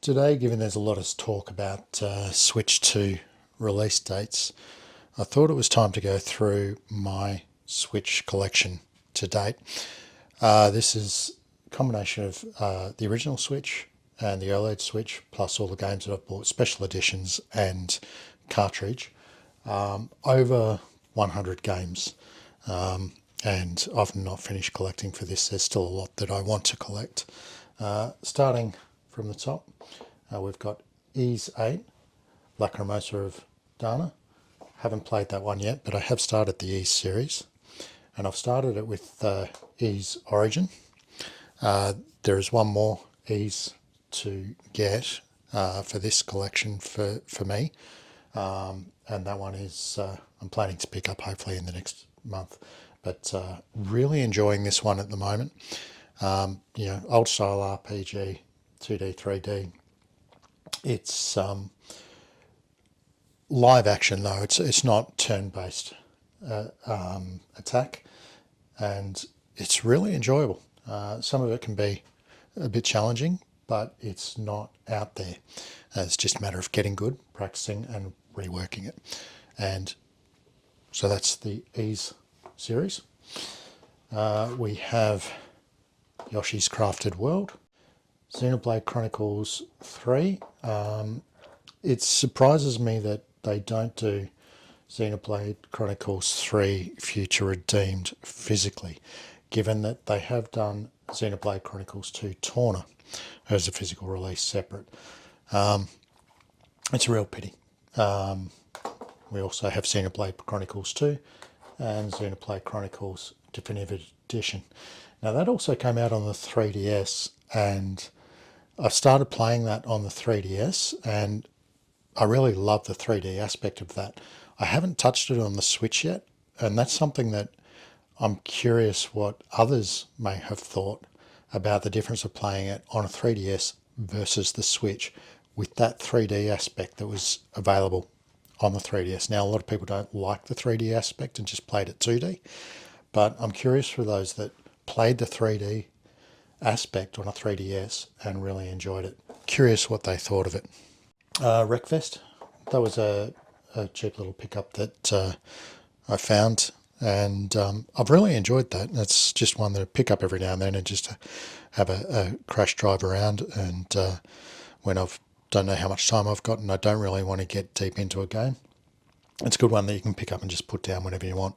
Today, given there's a lot of talk about Switch 2 release dates, I thought it was time to go through my Switch collection to date. This is a combination of the original Switch and the OLED Switch, plus all the games that I've bought, special editions and cartridge. Over 100 games. And I've not finished collecting for this. There's still a lot that I want to collect. Starting from the top, we've got Ys 8, Lacrimosa of Dana. Haven't played that one yet, but I have started the Ys series. And I've started it with Ys Origin. There is one more Ys to get for this collection for me. And that one is I'm planning to pick up hopefully in the next month. But really enjoying this one at the moment. Old style RPG, 2D, 3D. It's live action though. It's not turn-based attack, and it's really enjoyable. Some of it can be a bit challenging, but it's not out there. It's just a matter of getting good, practicing, and reworking it. And so that's the Ys series. We have Yoshi's Crafted World, Xenoblade Chronicles 3. It surprises me that they don't do Xenoblade Chronicles 3 Future Redeemed physically, given that they have done Xenoblade Chronicles 2 Torna as a physical release separate. It's a real pity. We also have Xenoblade Chronicles 2 and Xenoblade Chronicles Definitive Edition. Now that also came out on the 3DS, and I started playing that on the 3DS, and I really love the 3D aspect of that. I haven't touched it on the Switch yet, and that's something that I'm curious what others may have thought about the difference of playing it on a 3DS versus the Switch with that 3D aspect that was available on the 3DS. Now, a lot of people don't like the 3D aspect and just played it 2D, but I'm curious for those that played the 3D aspect on a 3DS and really enjoyed it. Curious what they thought of it. Wreckfest, that was a cheap little pickup that I found, and I've really enjoyed that. It's just one that I pick up every now and then and just have a crash drive around, and when don't know how much time I've got and I don't really want to get deep into a game, it's a good one that you can pick up and just put down whenever you want.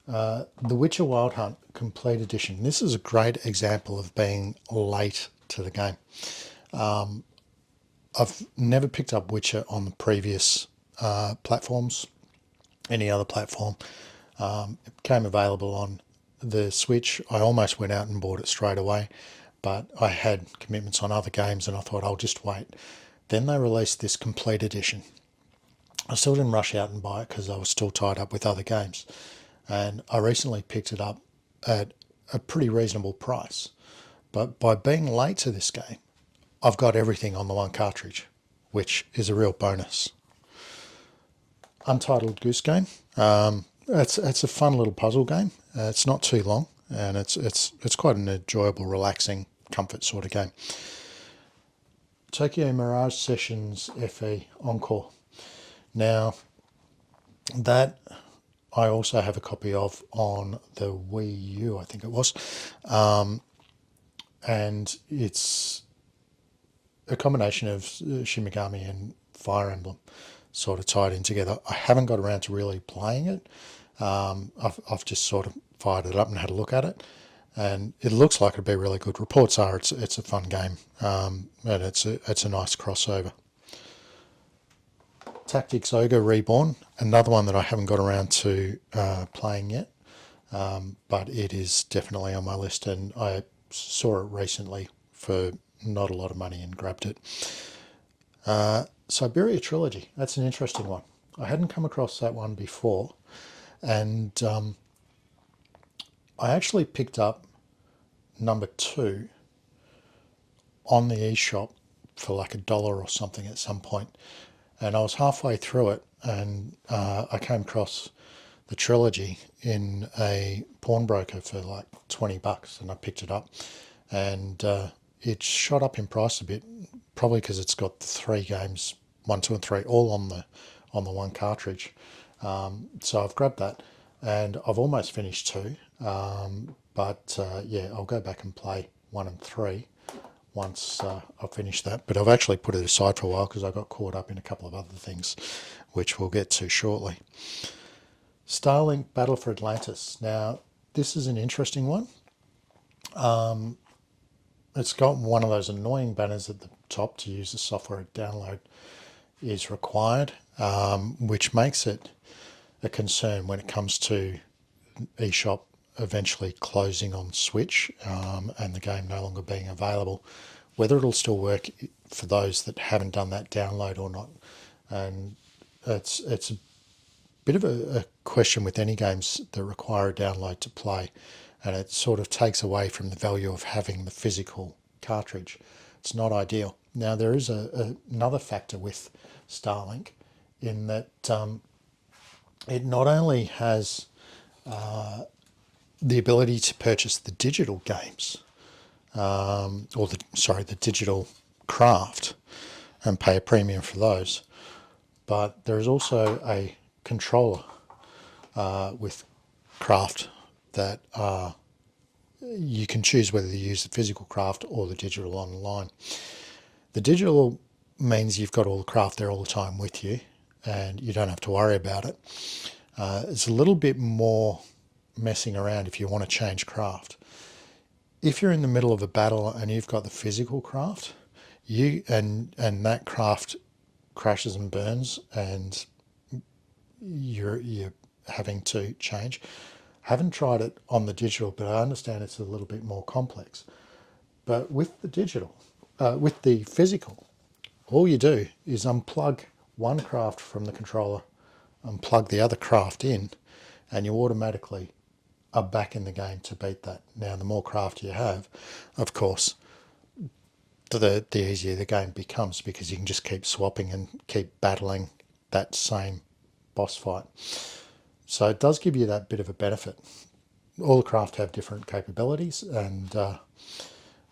The Witcher Wild Hunt Complete Edition. This is a great example of being late to the game. I've never picked up Witcher on the previous platforms, any other platform. It became available on the Switch. I almost went out and bought it straight away, but I had commitments on other games and I thought I'll just wait. Then they released this Complete Edition. I still didn't rush out and buy it because I was still tied up with other games. And I recently picked it up at a pretty reasonable price. But by being late to this game, I've got everything on the one cartridge, which is a real bonus. Untitled Goose Game. It's a fun little puzzle game. It's not too long, and it's quite an enjoyable, relaxing, comfort sort of game. Tokyo Mirage Sessions FE Encore. Now, that I also have a copy of on the Wii U, I think it was. And it's a combination of Shin Megami and Fire Emblem sort of tied in together. I haven't got around to really playing it. I've just sort of fired it up and had a look at it, and it looks like it'd be really good. Reports are it's a fun game, and it's a nice crossover. Tactics Ogre Reborn, another one that I haven't got around to playing yet, but it is definitely on my list, and I saw it recently for not a lot of money and grabbed it. Siberia Trilogy, that's an interesting one. I hadn't come across that one before, and I actually picked up number 2 on the eShop for like $1 or something at some point. And I was halfway through it, and I came across the trilogy in a pawnbroker for like $20, and I picked it up, and it shot up in price a bit probably because it's got the 3 games, 1, 2 and 3, all on the one cartridge. So I've grabbed that, and I've almost finished 2, but yeah, I'll go back and play 1 and 3 once I've finished that. But I've actually put it aside for a while because I got caught up in a couple of other things, which we'll get to shortly. Starlink Battle for Atlantis. Now, this is an interesting one. It's got one of those annoying banners at the top to use the software download is required, which makes it a concern when it comes to eShop eventually closing on Switch and the game no longer being available, whether it'll still work for those that haven't done that download or not. And it's a bit of a question with any games that require a download to play, and it sort of takes away from the value of having the physical cartridge. It's not ideal. Now, there is another factor with Starlink in that it not only has the ability to purchase the digital games, or the digital craft, and pay a premium for those, but there is also a controller with craft that you can choose whether to use the physical craft or the digital online. The digital means you've got all the craft there all the time with you, and you don't have to worry about it. It's a little bit more messing around if you want to change craft. If you're in the middle of a battle and you've got the physical craft, and that craft crashes and burns, and you're having to change. Haven't tried it on the digital, but I understand it's a little bit more complex. But with the digital, with the physical, all you do is unplug one craft from the controller, unplug the other craft in, and you automatically are back in the game to beat that. Now, the more craft you have, of course, the easier the game becomes, because you can just keep swapping and keep battling that same boss fight. So it does give you that bit of a benefit. All the craft have different capabilities, and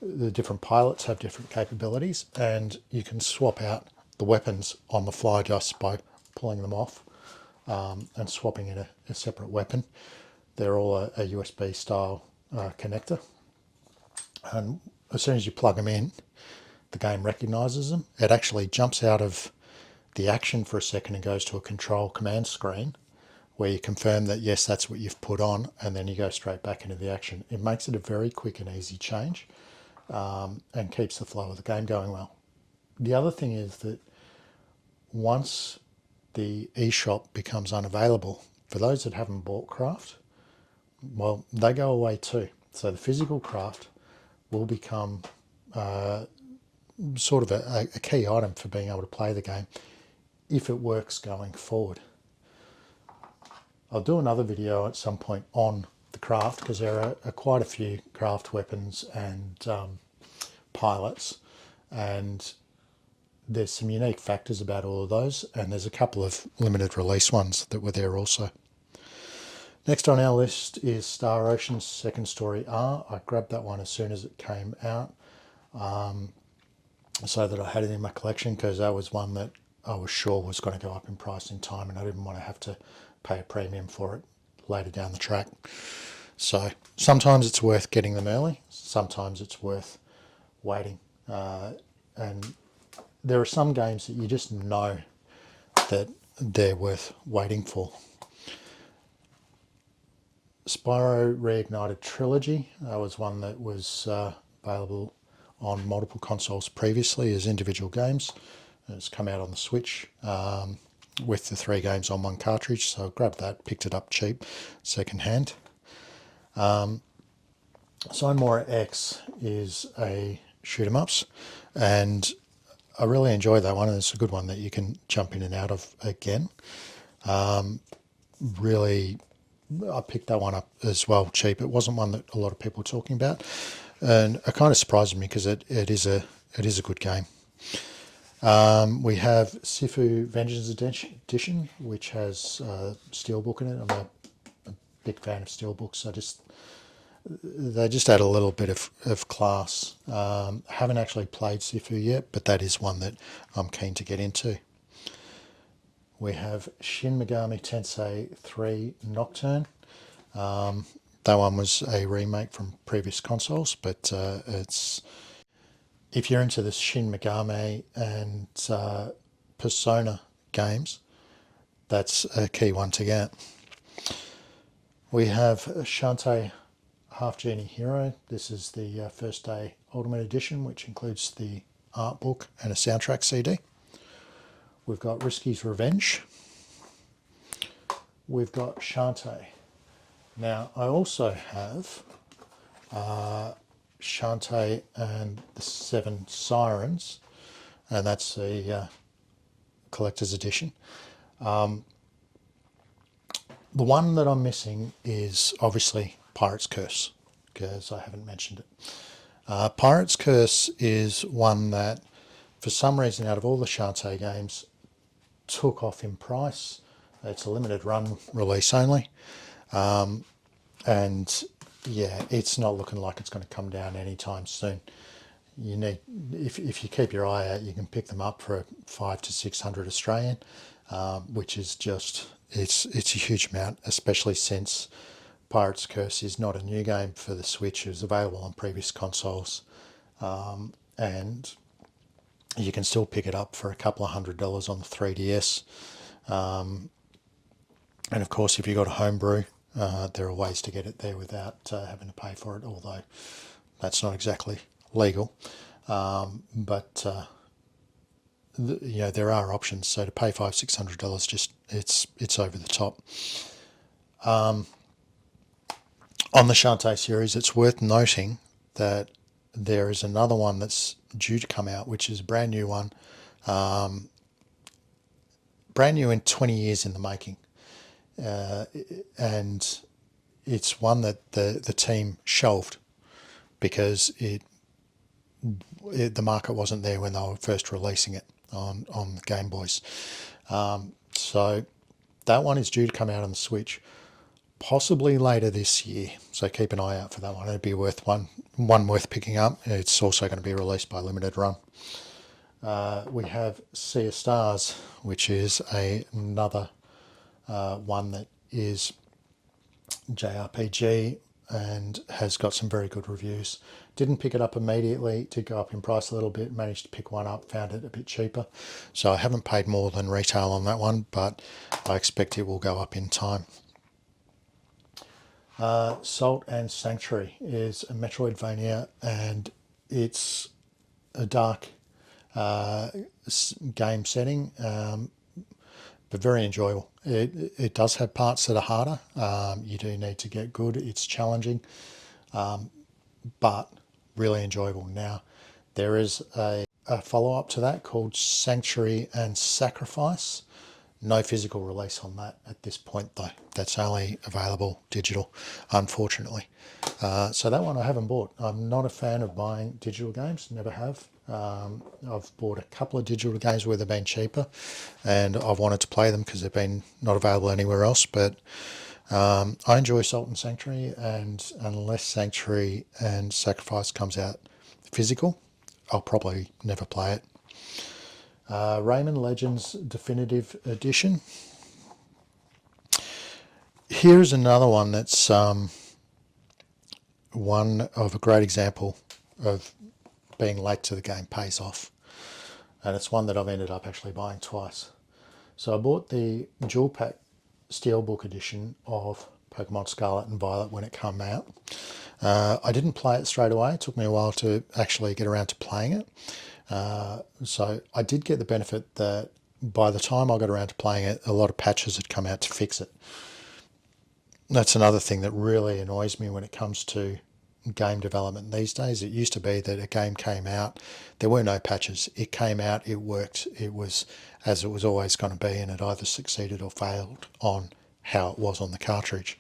the different pilots have different capabilities, and you can swap out the weapons on the fly just by pulling them off and swapping in a separate weapon. They're all a USB style connector, and as soon as you plug them in, the game recognizes them. It actually jumps out of the action for a second and goes to a control command screen where you confirm that yes, that's what you've put on, and then you go straight back into the action. It makes it a very quick and easy change, and keeps the flow of the game going well. The other thing is that once the eShop becomes unavailable, for those that haven't bought craft, well, they go away too. So the physical craft will become sort of a key item for being able to play the game if it works going forward. I'll do another video at some point on the craft, because there are quite a few craft weapons and pilots, and there's some unique factors about all of those, and there's a couple of limited release ones that were there also. Next on our list is Star Ocean Second Story R. I grabbed that one as soon as it came out, so that I had it in my collection, because that was one that I was sure was going to go up in price in time, and I didn't want to have to pay a premium for it later down the track. So sometimes it's worth getting them early, sometimes it's worth waiting. And there are some games that you just know that they're worth waiting for. Spyro Reignited Trilogy was one that was available on multiple consoles previously as individual games. It's come out on the Switch with the 3 games on one cartridge, so I grabbed that, picked it up cheap, second hand. Signmora X is a shoot 'em ups, and I really enjoy that one, and it's a good one that you can jump in and out of again. Really, I picked that one up as well cheap. It wasn't one that a lot of people were talking about, and it kind of surprised me because it is a good game. We have Sifu Vengeance Edition, which has Steelbook in it. I'm a big fan of Steelbooks. I just they just add a little bit of class. Haven't actually played Sifu yet, but that is one that I'm keen to get into. We have Shin Megami Tensei 3 Nocturne. That one was a remake from previous consoles, but it's, if you're into the Shin Megami and Persona games, that's a key one to get. We have Shantae Half Genie Hero. This is the First Day Ultimate Edition, which includes the art book and a soundtrack CD. We've got Risky's Revenge. We've got Shantae. Now, I also have Shantae and the Seven Sirens, and that's the collector's edition. The one that I'm missing is obviously Pirate's Curse, because I haven't mentioned it. Pirate's Curse is one that, for some reason, out of all the Shantae games, took off in price. It's a limited run release only. And yeah, it's not looking like it's going to come down anytime soon. You need, if you keep your eye out, you can pick them up for 500 to 600 Australian, which is just, it's a huge amount, especially since Pirate's Curse is not a new game for the Switch. It was available on previous consoles, and you can still pick it up for a couple of $100 on the 3DS. And of course, if you've got a homebrew, there are ways to get it there without having to pay for it, although that's not exactly legal. But you know, there are options. So to pay $500-600, just it's over the top. On the Shantae series, it's worth noting that there is another one that's due to come out, which is a brand new one, brand new in 20 years in the making, and it's one that the team shelved because the market wasn't there when they were first releasing it on the Game Boys. So that one is due to come out on the Switch possibly later this year, so keep an eye out for that one. It'd be worth one worth picking up. It's also going to be released by limited run. We have Sea of Stars, which is another one that is JRPG and has got some very good reviews. Didn't pick it up immediately, did go up in price a little bit, managed to pick one up, found it a bit cheaper. So I haven't paid more than retail on that one, but I expect it will go up in time. Salt and Sanctuary is a Metroidvania, and it's a dark game setting, but very enjoyable. It does have parts that are harder. You do need to get good. It's challenging, but really enjoyable. Now, there is a follow-up to that called Sanctuary and Sacrifice. No physical release on that at this point, though. That's only available digital, unfortunately. So that one I haven't bought. I'm not a fan of buying digital games, never have. I've bought a couple of digital games where they've been cheaper, and I've wanted to play them because they've been not available anywhere else. But I enjoy Salt and Sanctuary, and unless Sanctuary and Sacrifice comes out physical, I'll probably never play it. Rayman Legends Definitive Edition. Here's another one that's one of a great example of being late to the game pays off, and it's one that I've ended up actually buying twice. So I bought the Dual Pack Steelbook Edition of Pokemon Scarlet and Violet when it came out. I didn't play it straight away. It took me a while to actually get around to playing it. So I did get the benefit that by the time I got around to playing it, a lot of patches had come out to fix it. That's another thing that really annoys me when it comes to game development these days. It used to be that a game came out, there were no patches. It came out, it worked, it was as it was always going to be, and it either succeeded or failed on how it was on the cartridge.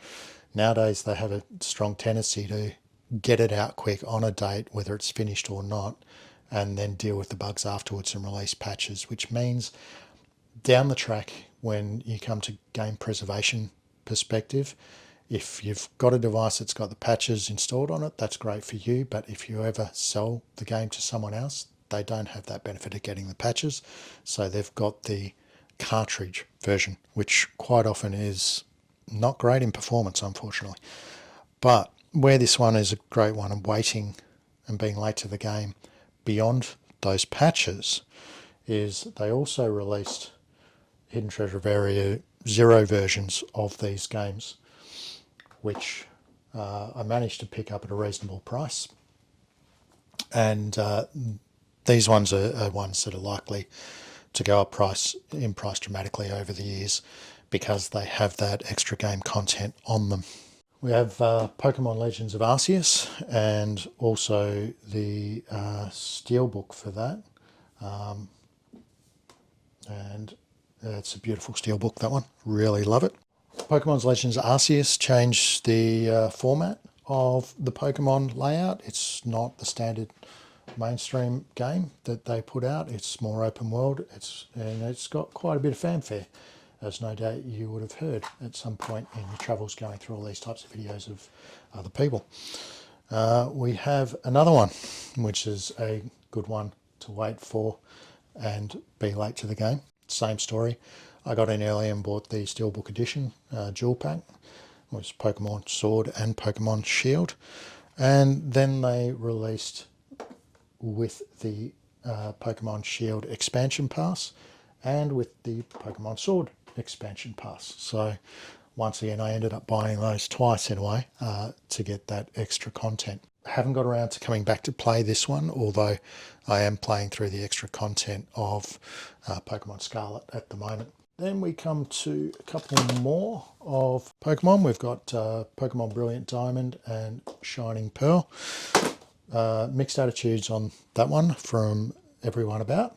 Nowadays they have a strong tendency to get it out quick on a date, whether it's finished or not, and then deal with the bugs afterwards and release patches, which means down the track, when you come to game preservation perspective, If you've got a device that's got the patches installed on it, that's great for you, but if you ever sell the game to someone else, they don't have that benefit of getting the patches, so they've got the cartridge version, which quite often is not great in performance, unfortunately. But where this one is a great one and waiting and being late to the game beyond those patches is they also released Hidden Treasure of Area Zero versions of these games, which I managed to pick up at a reasonable price. And these ones are ones that are likely to go up in price dramatically over the years because they have that extra game content on them. We have Pokemon Legends of Arceus and also the Steelbook for that. And it's a beautiful Steelbook, that one. Really love it. Pokemon Legends Arceus changed the format of the Pokemon layout. It's not the standard mainstream game that they put out. It's more open world. And it's got quite a bit of fanfare, as no doubt you would have heard at some point in your travels going through all these types of videos of other people. We have another one, which is a good one to wait for and be late to the game. Same story. I got in early and bought the Steelbook Edition dual pack. It was Pokemon Sword and Pokemon Shield. And then they released with the Pokemon Shield expansion pass and with the Pokemon Sword expansion pass. So once again, I ended up buying those twice in a way to get that extra content. I haven't got around to coming back to play this one, although I am playing through the extra content of Pokemon Scarlet at the moment. Then we come to a couple more of Pokemon. We've got Pokemon Brilliant Diamond and Shining Pearl. Mixed attitudes on that one from everyone about.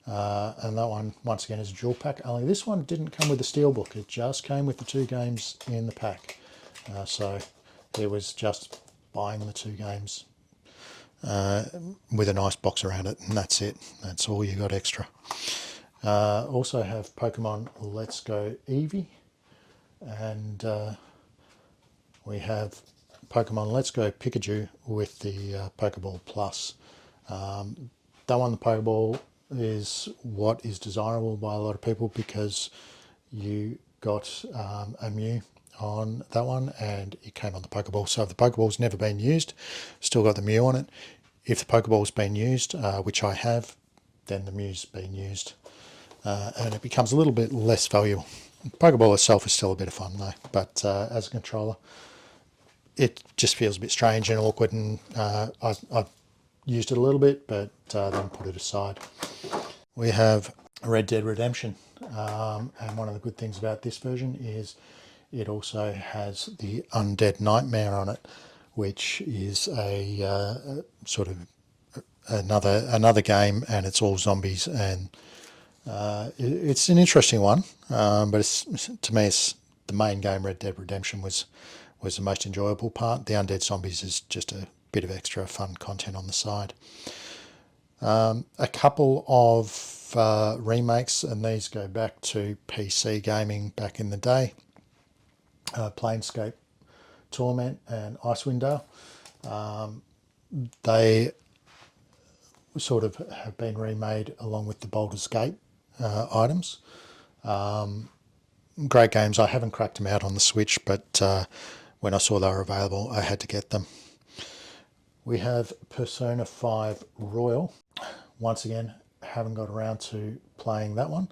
And that one, once again, is a dual pack. Only this one didn't come with the Steelbook. It just came with the 2 games in the pack. So it was just buying the 2 games with a nice box around it, and that's it. That's all you got extra. Also have Pokemon Let's Go Eevee, and we have Pokemon Let's Go Pikachu with the Pokeball Plus. That one, the Pokeball, is what is desirable by a lot of people because you got a Mew on that one and it came on the Pokeball. So if the Pokeball's never been used, still got the Mew on it. If the Pokeball's been used, which I have, then the Mew's been used. And it becomes a little bit less valuable. The Pokeball itself is still a bit of fun though, but as a controller, it just feels a bit strange and awkward, and I've used it a little bit, but then put it aside. We have Red Dead Redemption, and one of the good things about this version is it also has the Undead Nightmare on it, which is a sort of another game, and it's all zombies, and it's an interesting one, but to me, it's the main game. Red Dead Redemption was the most enjoyable part. The Undead Zombies is just a bit of extra fun content on the side. A couple of remakes, and these go back to PC gaming back in the day. Planescape Torment and Icewind Dale. They sort of have been remade along with the Baldur's Gate items. Great games. I haven't cracked them out on the Switch, but when I saw they were available, I had to get them. We have Persona 5 Royal. Once again, haven't got around to playing that one,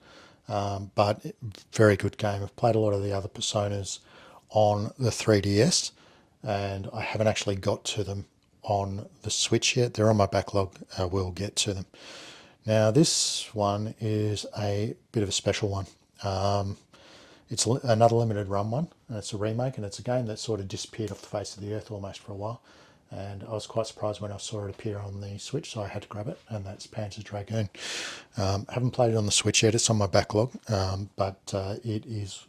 but very good game. I've played a lot of the other Personas on the 3DS, and I haven't actually got to them on the Switch yet. They're on my backlog. I will get to them. Now, this one is a bit of a special one. It's another limited run one, and it's a remake, and it's a game that sort of disappeared off the face of the earth almost for a while. And I was quite surprised when I saw it appear on the Switch, so I had to grab it, and that's Panzer Dragoon. Haven't played it on the Switch yet. It's on my backlog, but it is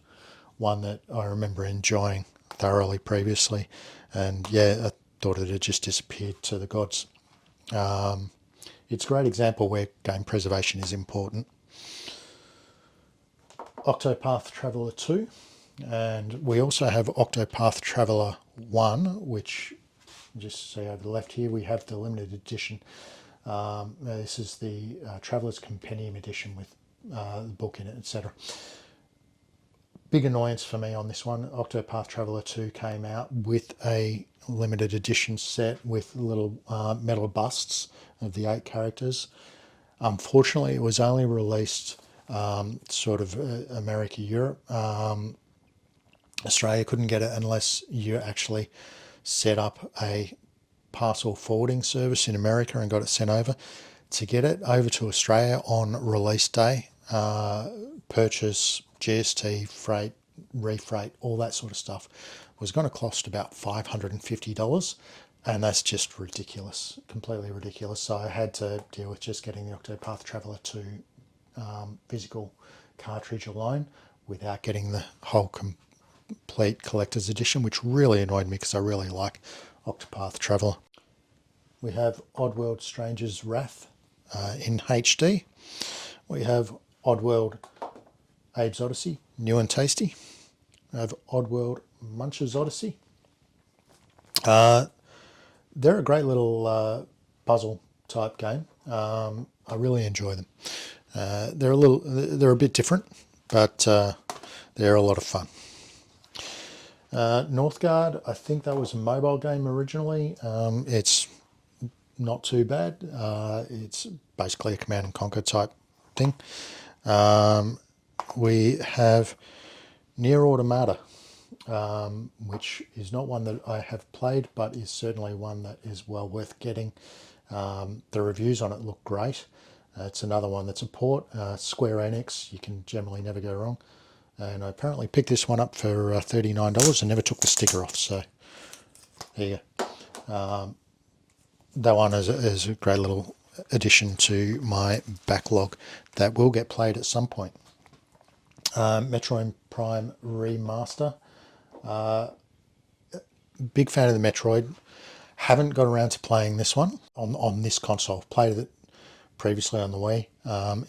one that I remember enjoying thoroughly previously. And yeah, I thought it had just disappeared to the gods. It's a great example where game preservation is important. Octopath Traveler 2. And we also have Octopath Traveler 1, which, just see over the left here, we have the limited edition. This is the Traveler's Compendium edition with the book in it, etc. Big annoyance for me on this one. Octopath Traveler 2 came out with a limited edition set with little metal busts of the 8 characters. Unfortunately, it was only released sort of America, Europe. Australia couldn't get it unless you actually set up a parcel forwarding service in America and got it sent over. To get it over to Australia on release day, purchase, GST, freight, refreight, all that sort of stuff was going to cost about $550, and that's just ridiculous, completely ridiculous. So I had to deal with just getting the Octopath Traveler 2 physical cartridge alone without getting the whole complete collector's edition, which really annoyed me because I really like Octopath Traveler. We have Oddworld Stranger's Wrath in HD. We have Oddworld Abe's Odyssey, new and tasty. We have Oddworld Munch's Odyssey. They're a great little puzzle type game. I really enjoy them. They're a bit different, but they're a lot of fun. Northgard, I think that was a mobile game originally. It's not too bad. It's basically a Command and Conquer type thing. We have Nier Automata, which is not one that I have played, but is certainly one that is well worth getting. The reviews on it look great. It's another one that's a port. Square Enix, you can generally never go wrong. And I apparently picked this one up for $39 and never took the sticker off. So there you go. That one is a great little addition to my backlog that will get played at some point. Metroid Prime Remaster. Big fan of the Metroid. Haven't got around to playing this one on this console. Played it previously on the Wii.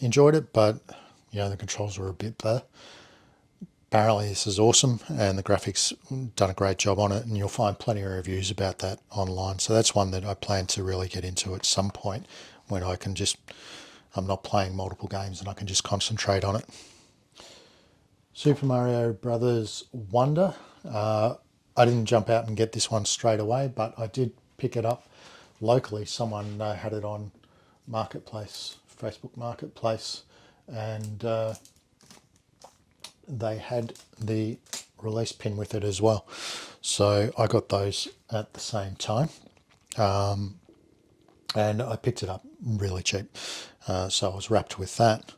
Enjoyed it, but you know, the controls were a bit better. Apparently this is awesome and the graphics done a great job on it, and you'll find plenty of reviews about that online. So that's one that I plan to really get into at some point when I'm not playing multiple games and I can just concentrate on it. Super Mario Brothers Wonder. I didn't jump out and get this one straight away, but I did pick it up locally. Someone had it on Marketplace, Facebook Marketplace, and they had the release pin with it as well. So I got those at the same time. And I picked it up really cheap. So I was wrapped with that.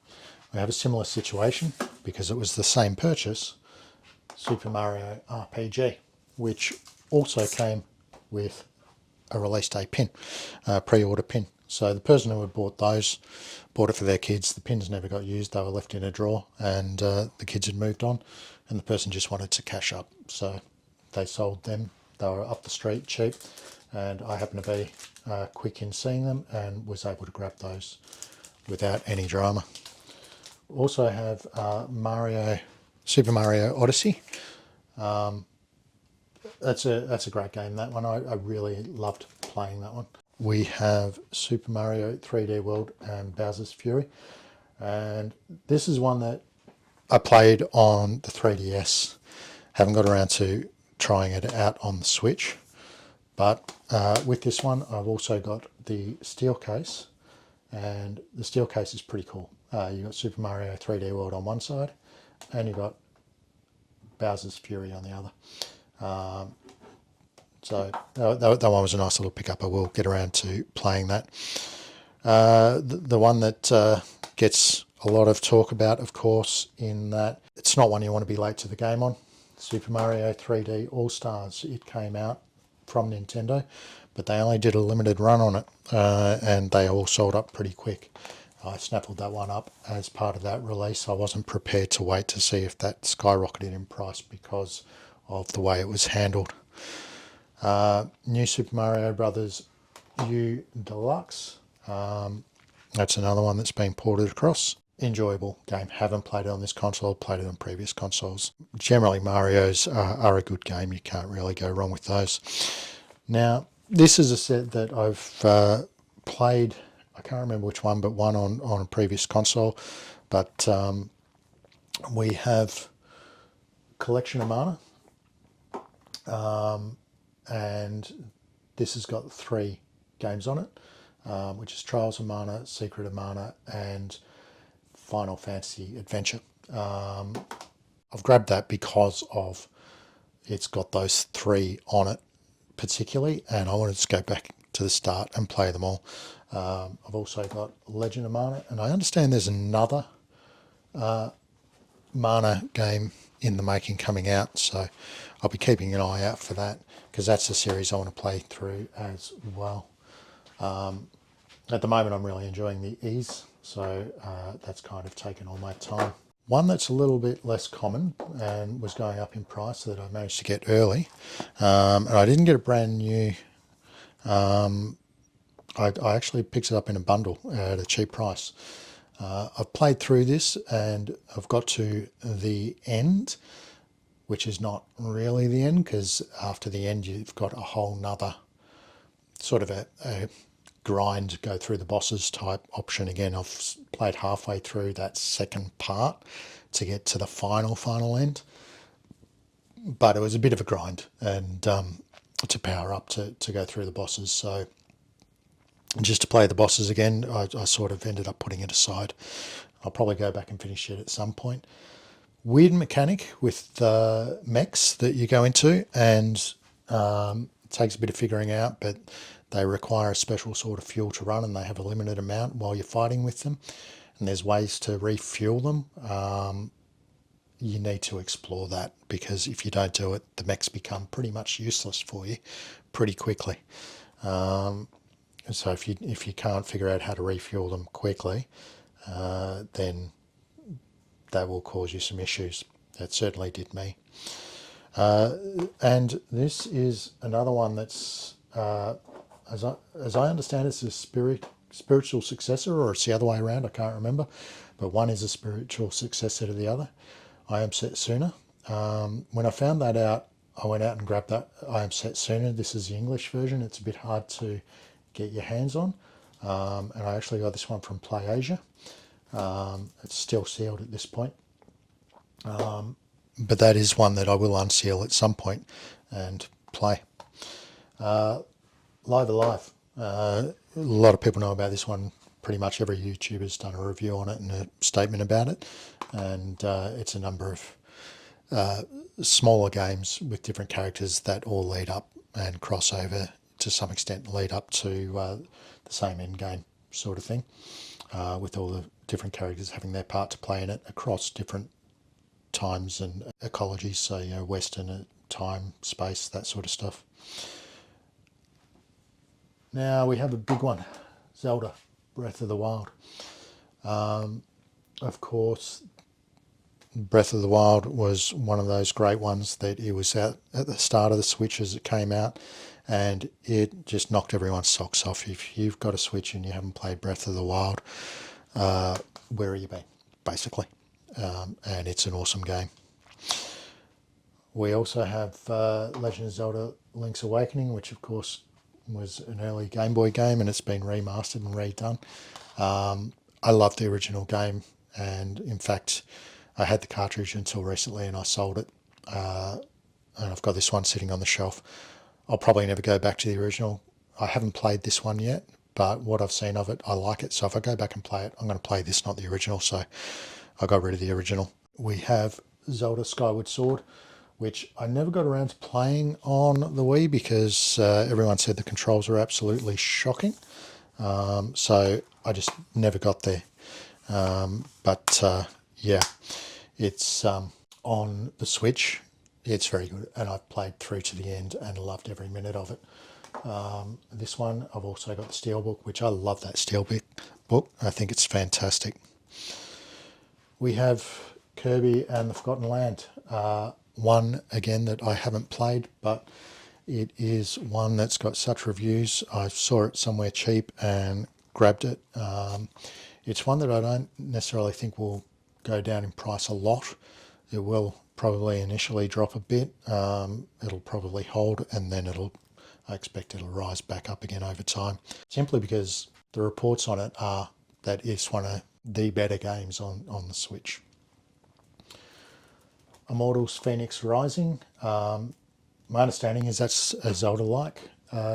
We have a similar situation because it was the same purchase, Super Mario RPG, which also came with a release day pin, pre-order pin. So the person who had bought those bought it for their kids. The pins never got used. They were left in a drawer, and the kids had moved on, and the person just wanted to cash up. So they sold them. They were up the street cheap, and I happened to be quick in seeing them and was able to grab those without any drama. Also have Super Mario Odyssey. That's a great game, that one. I really loved playing that one. We have Super Mario 3D World and Bowser's Fury. And this is one that I played on the 3DS. Haven't got around to trying it out on the Switch. But with this one, I've also got the steel case. And the steel case is pretty cool. You've got Super Mario 3D World on one side, and you've got Bowser's Fury on the other. So that one was a nice little pickup. I will get around to playing that. The one that gets a lot of talk about, of course, in that it's not one you want to be late to the game on. Super Mario 3D All-Stars. It came out from Nintendo, but they only did a limited run on it, and they all sold up pretty quick. I snaffled that one up as part of that release. I wasn't prepared to wait to see if that skyrocketed in price because of the way it was handled. New Super Mario Brothers U Deluxe. That's another one that's been ported across. enjoyable game. Haven't played it on this console, played it on previous consoles. Generally, Mario's are a good game. You can't really go wrong with those. Now, this is a set that I've played, I can't remember which one, but one on a previous console. But we have Collection of Mana, and this has got 3 games on it, which is Trials of Mana, Secret of Mana, and Final Fantasy Adventure. I've grabbed that because of it's got those 3 on it particularly, and I wanted to go back to the start and play them all. I've also got Legend of Mana, and I understand there's another Mana game in the making coming out, so I'll be keeping an eye out for that, because that's a series I want to play through as well. At the moment I'm really enjoying the Ys, so that's kind of taken all my time. One that's a little bit less common and was going up in price that I managed to get early, and I didn't get it brand new. I actually picked it up in a bundle at a cheap price. I've played through this and I've got to the end, which is not really the end, because after the end you've got a whole nother sort of a grind, go through the bosses type option again. I've played halfway through that second part to get to the final end, but it was a bit of a grind, and to power up to go through the bosses. So just to play the bosses again, I sort of ended up putting it aside. I'll probably go back and finish it at some point. Weird mechanic with the mechs that you go into, and it takes a bit of figuring out, but they require a special sort of fuel to run, and they have a limited amount while you're fighting with them, and there's ways to refuel them. You need to explore that, because if you don't do it, the mechs become pretty much useless for you pretty quickly. So if you can't figure out how to refuel them quickly, then that will cause you some issues. That certainly did me. And this is another one that's, as I understand, it's a spiritual successor, or it's the other way around, I can't remember. But one is a spiritual successor to the other. I Am Setsuna. When I found that out, I went out and grabbed that I Am Setsuna. This is the English version. It's a bit hard to get your hands on. And I actually got this one from PlayAsia. It's still sealed at this point. But that is one that I will unseal at some point and play. Live Alive. A lot of people know about this one. Pretty much every YouTuber's done a review on it and a statement about it. And it's a number of smaller games with different characters that all lead up and cross over to some extent, lead up to the same end game sort of thing, with all the different characters having their part to play in it across different times and ecologies, so Western time, space, that sort of stuff. Now we have a big one, Zelda Breath of the Wild. Of course, Breath of the Wild was one of those great ones that it was out at the start of the Switch as it came out, and it just knocked everyone's socks off. If you've got a Switch and you haven't played Breath of the Wild, where have you been, basically? And it's an awesome game. We also have Legend of Zelda Link's Awakening, which of course was an early Game Boy game, and it's been remastered and redone. I love the original game, and in fact I had the cartridge until recently and I sold it, and I've got this one sitting on the shelf. I'll probably never go back to the original. I haven't played this one yet, but what I've seen of it, I like it. So if I go back and play it, I'm going to play this, not the original. So I got rid of the original. We have Zelda Skyward Sword, which I never got around to playing on the Wii because everyone said the controls are absolutely shocking. So I just never got there. Yeah, it's on the Switch. It's very good, and I've played through to the end and loved every minute of it. This one, I've also got the Steelbook, which I love that Steelbook. I think it's fantastic. We have Kirby and the Forgotten Land. One, again, that I haven't played, but it is one that's got such reviews. I saw it somewhere cheap and grabbed it. It's one that I don't necessarily think will go down in price a lot. It will probably initially drop a bit. It'll probably hold, and then I expect it'll rise back up again over time, simply because the reports on it are that it's one of the better games on the Switch. Immortals Phoenix Rising. My understanding is that's a Zelda-like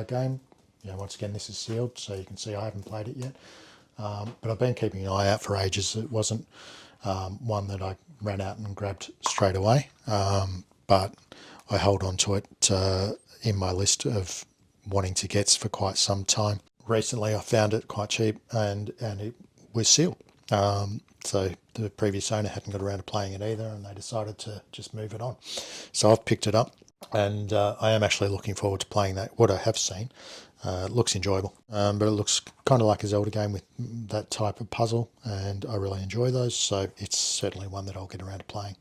game. Once again, this is sealed, so you can see I haven't played it yet. But I've been keeping an eye out for ages. It wasn't one that I ran out and grabbed straight away, but I held on to it in my list of wanting to get for quite some time. Recently I found it quite cheap, and it was sealed. So the previous owner hadn't got around to playing it either, and they decided to just move it on. So I've picked it up, and I am actually looking forward to playing that. What I have seen looks enjoyable, but it looks kind of like a Zelda game with that type of puzzle, and I really enjoy those, so it's certainly one that I'll get around to playing.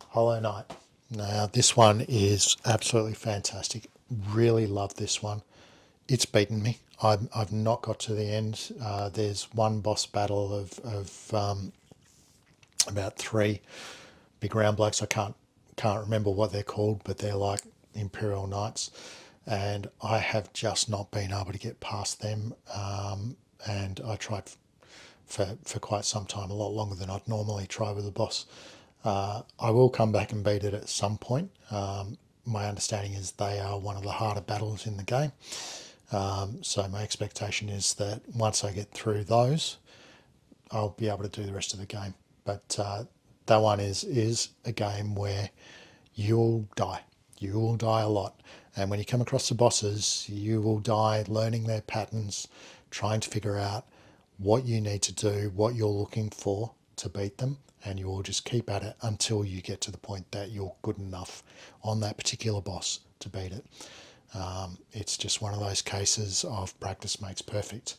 Hollow Knight. Now this one is absolutely fantastic. Really love this one. It's beaten me. I've not got to the end. There's one boss battle of about 3 big round blokes. I can't remember what they're called, but they're like Imperial Knights, and I have just not been able to get past them. And I tried for quite some time, a lot longer than I'd normally try with a boss. I will come back and beat it at some point. My understanding is they are one of the harder battles in the game. So my expectation is that once I get through those, I'll be able to do the rest of the game. But that one is a game where you'll die. You will die a lot. And when you come across the bosses, you will die learning their patterns, trying to figure out what you need to do, what you're looking for to beat them. And you will just keep at it until you get to the point that you're good enough on that particular boss to beat it. It's just one of those cases of practice makes perfect.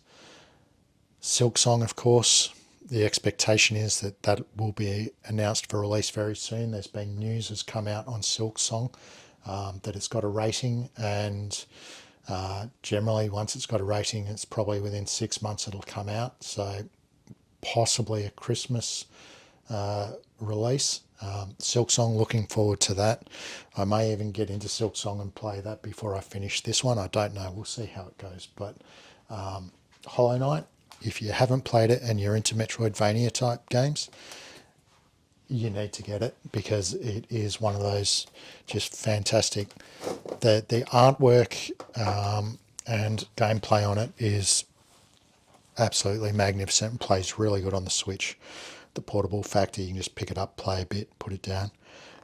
Silksong, of course, the expectation is that will be announced for release very soon. There's been news has come out on Silksong that it's got a rating, and generally once it's got a rating, it's probably within 6 months it'll come out. So possibly a Christmas release. Silksong, looking forward to that. I may even get into Silksong and play that before I finish this one. I don't know. We'll see how it goes. But Hollow Knight, if you haven't played it and you're into Metroidvania type games, you need to get it, because it is one of those just fantastic. The artwork and gameplay on it is absolutely magnificent and plays really good on the Switch. The portable factor, you can just pick it up, play a bit, put it down.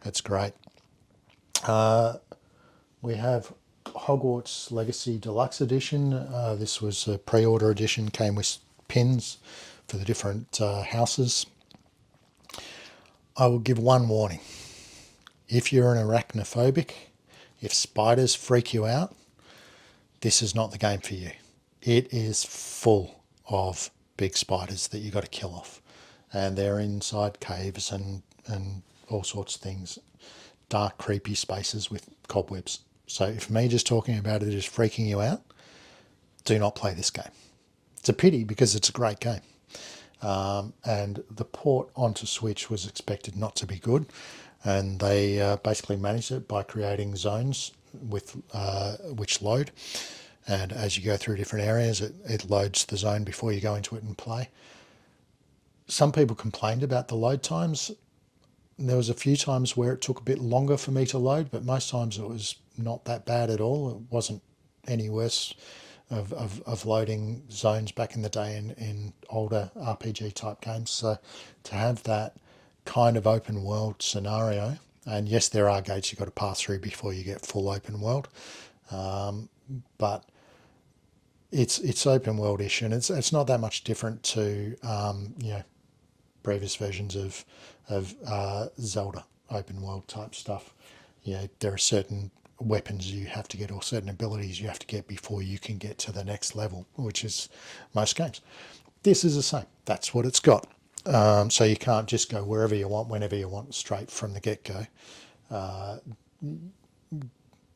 It's great. We have Hogwarts Legacy Deluxe Edition. This was a pre-order edition, came with pins for the different houses. I will give one warning. If you're an arachnophobic, if spiders freak you out, this is not the game for you. It is full of big spiders that you got to kill off. And they're inside caves and all sorts of things. Dark, creepy spaces with cobwebs. So if me just talking about it is freaking you out, do not play this game. It's a pity, because it's a great game. And the port onto Switch was expected not to be good. And they basically managed it by creating zones with which load. And as you go through different areas, it loads the zone before you go into it and play. Some people complained about the load times. There was a few times where it took a bit longer for me to load, but most times it was not that bad at all. It wasn't any worse of loading zones back in the day in older RPG type games. So to have that kind of open world scenario, and yes, there are gates you've got to pass through before you get full open world, but it's open world-ish, and it's not that much different to previous versions of Zelda open world type stuff. There are certain weapons you have to get, or certain abilities you have to get before you can get to the next level, which is most games. This is the same. That's what it's got. So you can't just go wherever you want, whenever you want, straight from the get-go,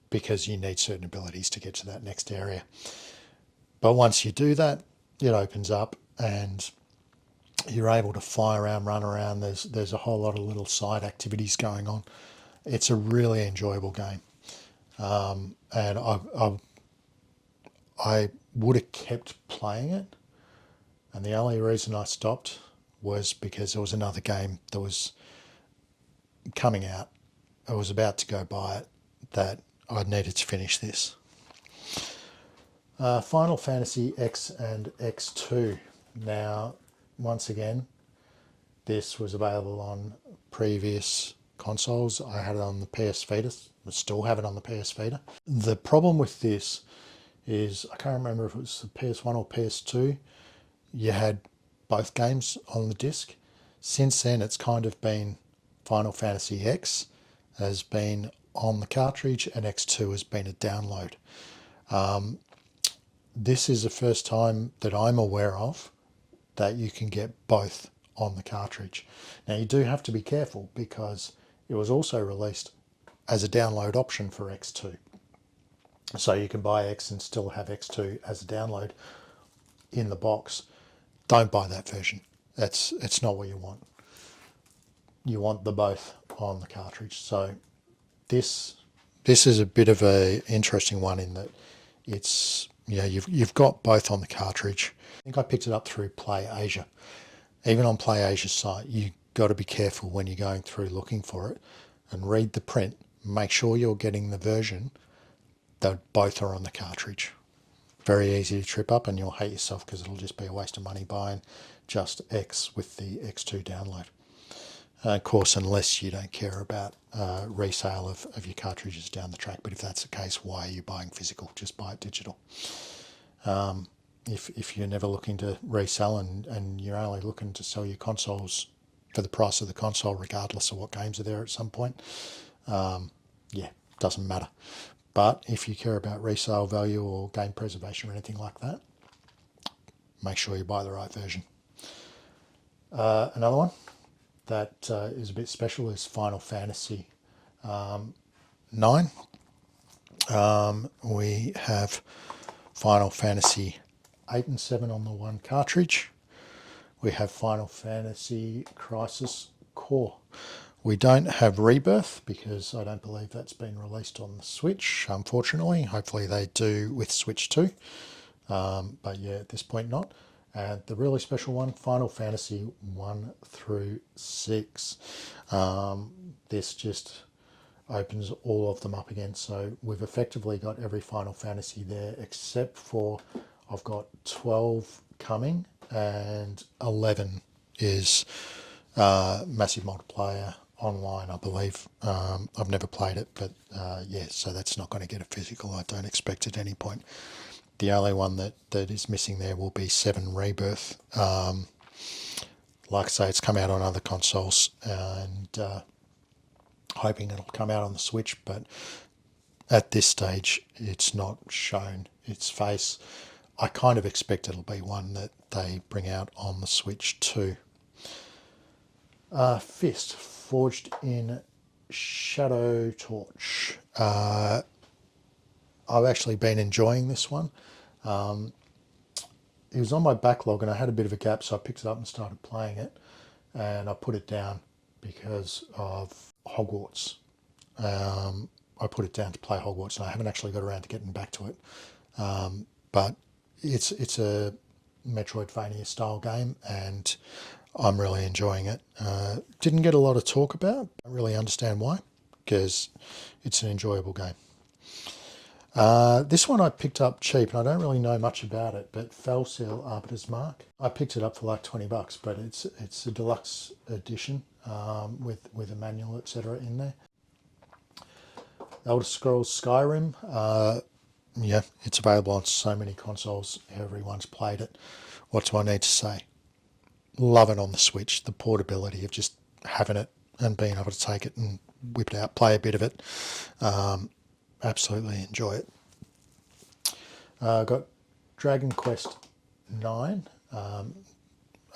because you need certain abilities to get to that next area. But once you do that, it opens up and you're able to fly around, run around. There's a whole lot of little side activities going on. It's a really enjoyable game, and I would have kept playing it, and the only reason I stopped was because there was another game that was coming out. I was about to go buy it, that I needed to finish this. Final Fantasy X and X2. Now, once again, this was available on previous consoles. I had it on the PS Vita. I still have it on the PS Vita. The problem with this is, I can't remember if it was the PS1 or PS2, you had both games on the disc. Since then, it's kind of been Final Fantasy X has been on the cartridge and X2 has been a download. This is the first time that I'm aware of that you can get both on the cartridge. Now, you do have to be careful because it was also released as a download option for X2. So you can buy X and still have X2 as a download in the box. Don't buy that version. It's not what you want. You want the both on the cartridge. So this is a bit of a interesting one in that it's, you've got both on the cartridge. I think I picked it up through Play Asia. Even on Play Asia's site, you got to be careful when you're going through looking for it and read the print. Make sure you're getting the version that both are on the cartridge. Very easy to trip up, and you'll hate yourself because it'll just be a waste of money buying just X with the X2 download. Of course, unless you don't care about resale of your cartridges down the track. But if that's the case, why are you buying physical? Just buy it digital. If you're never looking to resell and you're only looking to sell your consoles for the price of the console, regardless of what games are there at some point, yeah, doesn't matter. But if you care about resale value or game preservation or anything like that, make sure you buy the right version. Another one that is a bit special is Final Fantasy 9. We have Final Fantasy 8 and 7 on the one cartridge. We have Final Fantasy Crisis Core. We don't have Rebirth because I don't believe that's been released on the Switch, unfortunately. Hopefully they do with Switch 2. But yeah, at this point not. And the really special one, Final Fantasy 1 through 6. This just opens all of them up again. So we've effectively got every Final Fantasy there except for I've got 12 coming and 11 is massive multiplayer online, I believe. I've never played it, but yeah, so that's not going to get a physical. I don't expect at any point. The only one that is missing there will be 7 Rebirth. Like I say, it's come out on other consoles and hoping it'll come out on the Switch, but at this stage it's not shown its face. I kind of expect it'll be one that they bring out on the Switch too. Fist, Forged in Shadow Torch. I've actually been enjoying this one. It was on my backlog and I had a bit of a gap, so I picked it up and started playing it, and I put it down because of Hogwarts. I put it down to play Hogwarts and I haven't actually got around to getting back to it. But it's a Metroidvania style game and I'm really enjoying it. Didn't get a lot of talk about. I don't really understand why, because it's an enjoyable game. This one I picked up cheap, and I don't really know much about it, but Felseal Arbiter's Mark. I picked it up for like $20, but it's a deluxe edition with a manual, etc. in there. Elder Scrolls Skyrim. Yeah, it's available on so many consoles. Everyone's played it. What do I need to say? Love it on the Switch. The portability of just having it and being able to take it and whip it out, play a bit of it. Absolutely enjoy it. Got Dragon Quest 9. I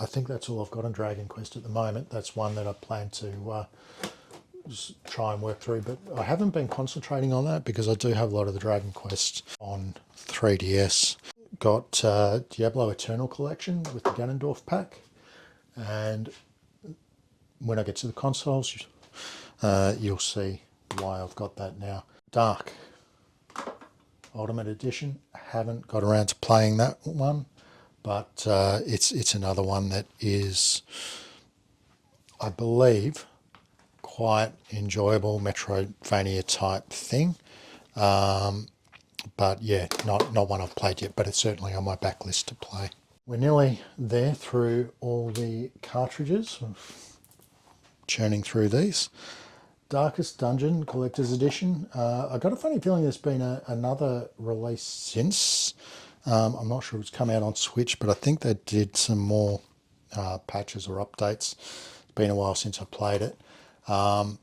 think that's all I've got on Dragon Quest at the moment. That's one that I plan to just try and work through, but I haven't been concentrating on that because I do have a lot of the Dragon Quest on 3DS. got Diablo Eternal Collection with the Ganondorf pack, and when I get to the consoles, you'll see why I've got that now. Dark Ultimate Edition. Haven't got around to playing that one, but it's another one that is, I believe, quite enjoyable Metroidvania type thing. But yeah, not one I've played yet, but it's certainly on my backlist to play. We're nearly there through all the cartridges, churning through these. Darkest Dungeon Collector's Edition. I got a funny feeling there's been another release since. I'm not sure it's come out on Switch, but I think they did some more patches or updates. It's been a while since I played it. On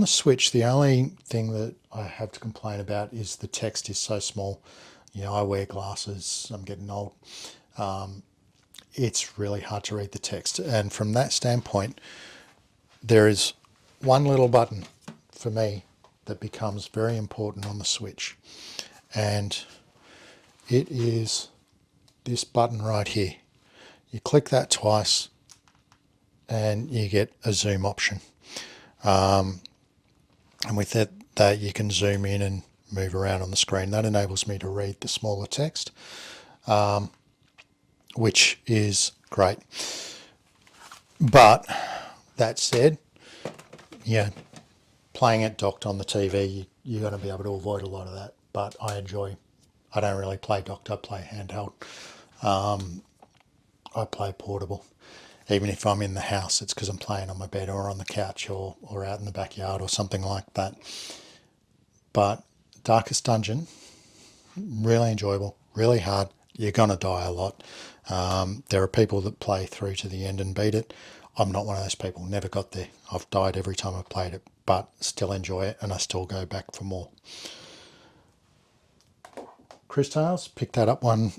the Switch, the only thing that I have to complain about is the text is so small. You know, I wear glasses, I'm getting old. It's really hard to read the text. And from that standpoint, there is one little button for me that becomes very important on the Switch. And it is this button right here. You click that twice and you get a zoom option. And with that you can zoom in and move around on the screen. That enables me to read the smaller text, which is great. But that said, yeah, playing it docked on the TV, you're going to be able to avoid a lot of that. But I don't really play docked, I play handheld. I play portable. Even if I'm in the house, it's because I'm playing on my bed or on the couch or out in the backyard or something like that. But Darkest Dungeon, really enjoyable, really hard. You're going to die a lot. There are people that play through to the end and beat it. I'm not one of those people, never got there. I've died every time I've played it, but still enjoy it and I still go back for more. Cris Tales, picked that one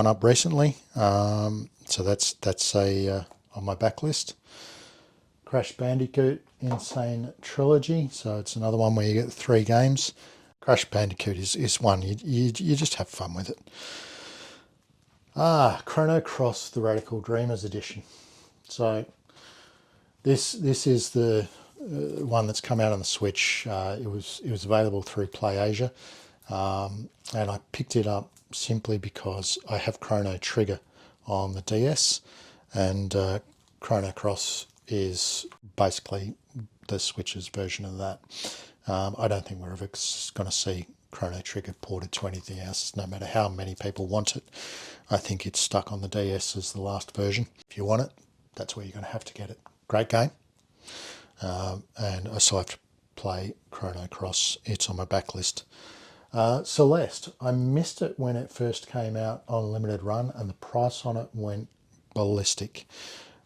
up recently. So that's on my backlist. Crash Bandicoot Insane Trilogy. So it's another one where you get 3 games. Crash Bandicoot is one you just have fun with it. Chrono Cross: The Radical Dreamers Edition. So this is the one that's come out on the Switch. It was available through PlayAsia, and I picked it up simply because I have Chrono Trigger on the DS, and Chrono Cross is basically the Switch's version of that. I don't think we're ever going to see Chrono Trigger ported to anything else, no matter how many people want it. I think it's stuck on the DS as the last version. If you want it, that's where you're going to have to get it. Great game. And I still have to play Chrono Cross. It's on my backlist. Celeste. I missed it when it first came out on limited run, and the price on it went ballistic.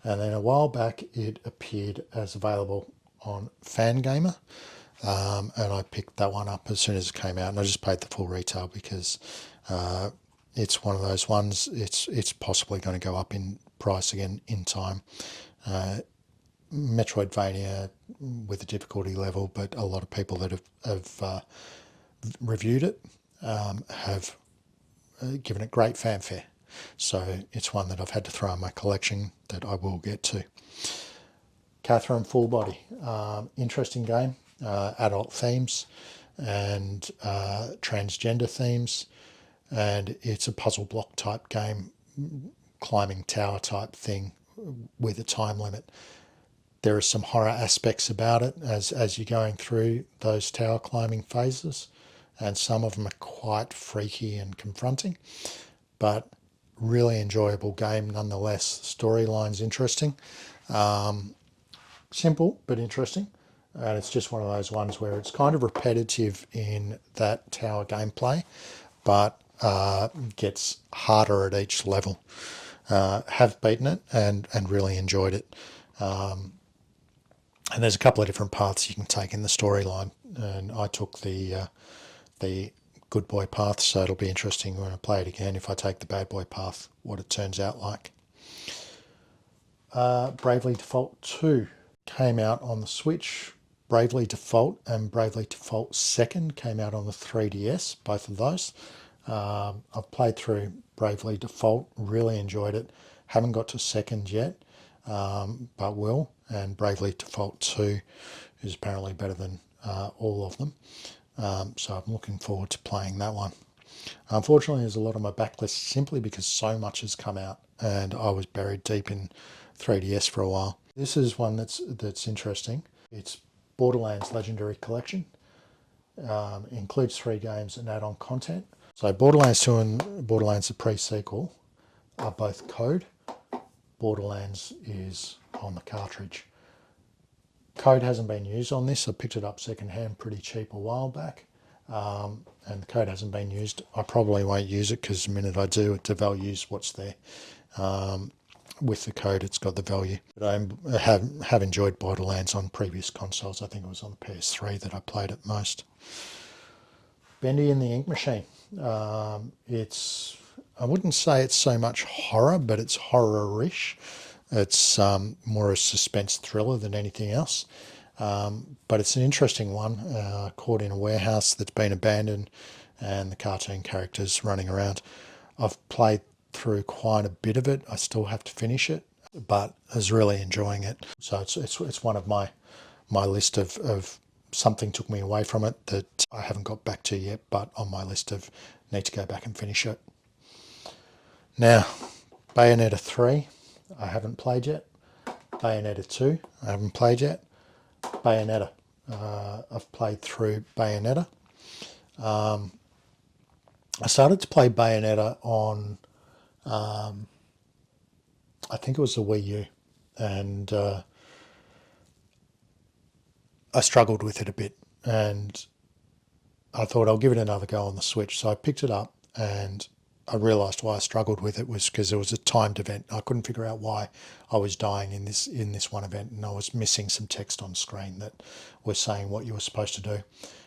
And then a while back it appeared as available on Fangamer, and I picked that one up as soon as it came out, and I just paid the full retail because it's one of those ones, it's possibly going to go up in price again in time. Metroidvania with a difficulty level, but a lot of people that have reviewed it have given it great fanfare. So it's one that I've had to throw in my collection that I will get to. Catherine Full Body. Interesting game. Adult themes and transgender themes. And it's a puzzle block type game, climbing tower type thing with a time limit. There are some horror aspects about it as you're going through those tower climbing phases, and some of them are quite freaky and confronting, but really enjoyable game nonetheless. Storyline's interesting, simple but interesting, and it's just one of those ones where it's kind of repetitive in that tower gameplay, but gets harder at each level. Have beaten it and really enjoyed it. And there's a couple of different paths you can take in the storyline, and I took the good boy path, so it'll be interesting when I play it again if I take the bad boy path, what it turns out like. Bravely Default 2 came out on the Switch. Bravely Default and Bravely Default 2nd came out on the 3DS, both of those. I've played through Bravely Default, really enjoyed it. Haven't got to second yet, but will. And Bravely Default 2 is apparently better than all of them. So I'm looking forward to playing that one. Unfortunately, there's a lot on my backlist simply because so much has come out and I was buried deep in 3DS for a while. This is one that's interesting. It's Borderlands Legendary Collection. Includes 3 games and add-on content. So Borderlands 2 and Borderlands the pre-sequel are both code. Borderlands is on the cartridge. Code hasn't been used on this. I picked it up secondhand pretty cheap a while back. And the code hasn't been used. I probably won't use it because the minute I do, it devalues what's there. With the code, it's got the value. But I have enjoyed Borderlands on previous consoles. I think it was on the PS3 that I played it most. Bendy and the Ink Machine. I wouldn't say it's so much horror, but it's horror-ish. It's more a suspense thriller than anything else. But it's an interesting one, caught in a warehouse that's been abandoned and the cartoon characters running around. I've played through quite a bit of it. I still have to finish it, but I was really enjoying it. So it's one of my list of something took me away from it that I haven't got back to yet, but on my list of need to go back and finish it. Now, Bayonetta 3, I haven't played yet. Bayonetta 2, I haven't played yet. Bayonetta, I've played through Bayonetta. I started to play Bayonetta on, I think it was the Wii U, and I struggled with it a bit, and I thought I'll give it another go on the Switch. So I picked it up, and I realised why I struggled with it was because there was a timed event. I couldn't figure out why I was dying in this one event, and I was missing some text on screen that was saying what you were supposed to do.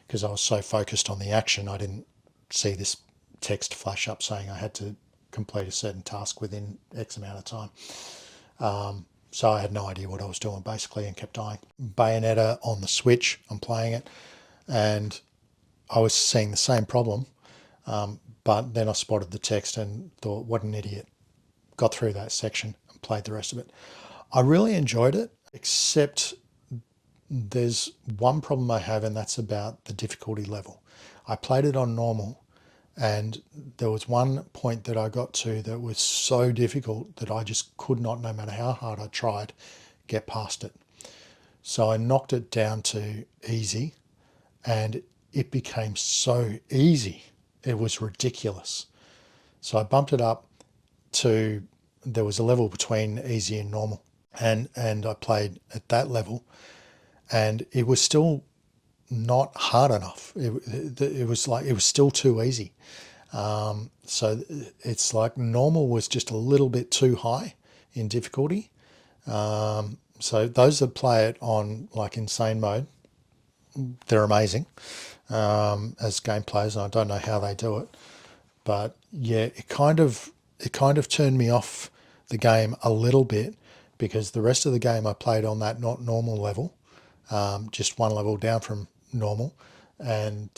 Because I was so focused on the action, I didn't see this text flash up saying I had to complete a certain task within X amount of time. So I had no idea what I was doing basically and kept dying. Bayonetta on the Switch, I'm playing it, and I was seeing the same problem. But then I spotted the text and thought, what an idiot. Got through that section and played the rest of it. I really enjoyed it, except there's one problem I have, and that's about the difficulty level. I played it on normal, and there was one point that I got to that was so difficult that I just could not, no matter how hard I tried, get past it. So I knocked it down to easy, and it became so easy. It was ridiculous. So I bumped it up to, there was a level between easy and normal, and I played at that level, and it was still not hard enough. It was still too easy. So it's like normal was just a little bit too high in difficulty. So those that play it on like insane mode, they're amazing as game players, and I don't know how they do it. But yeah, it kind of turned me off the game a little bit, because the rest of the game I played on that not normal level, just one level down from normal, and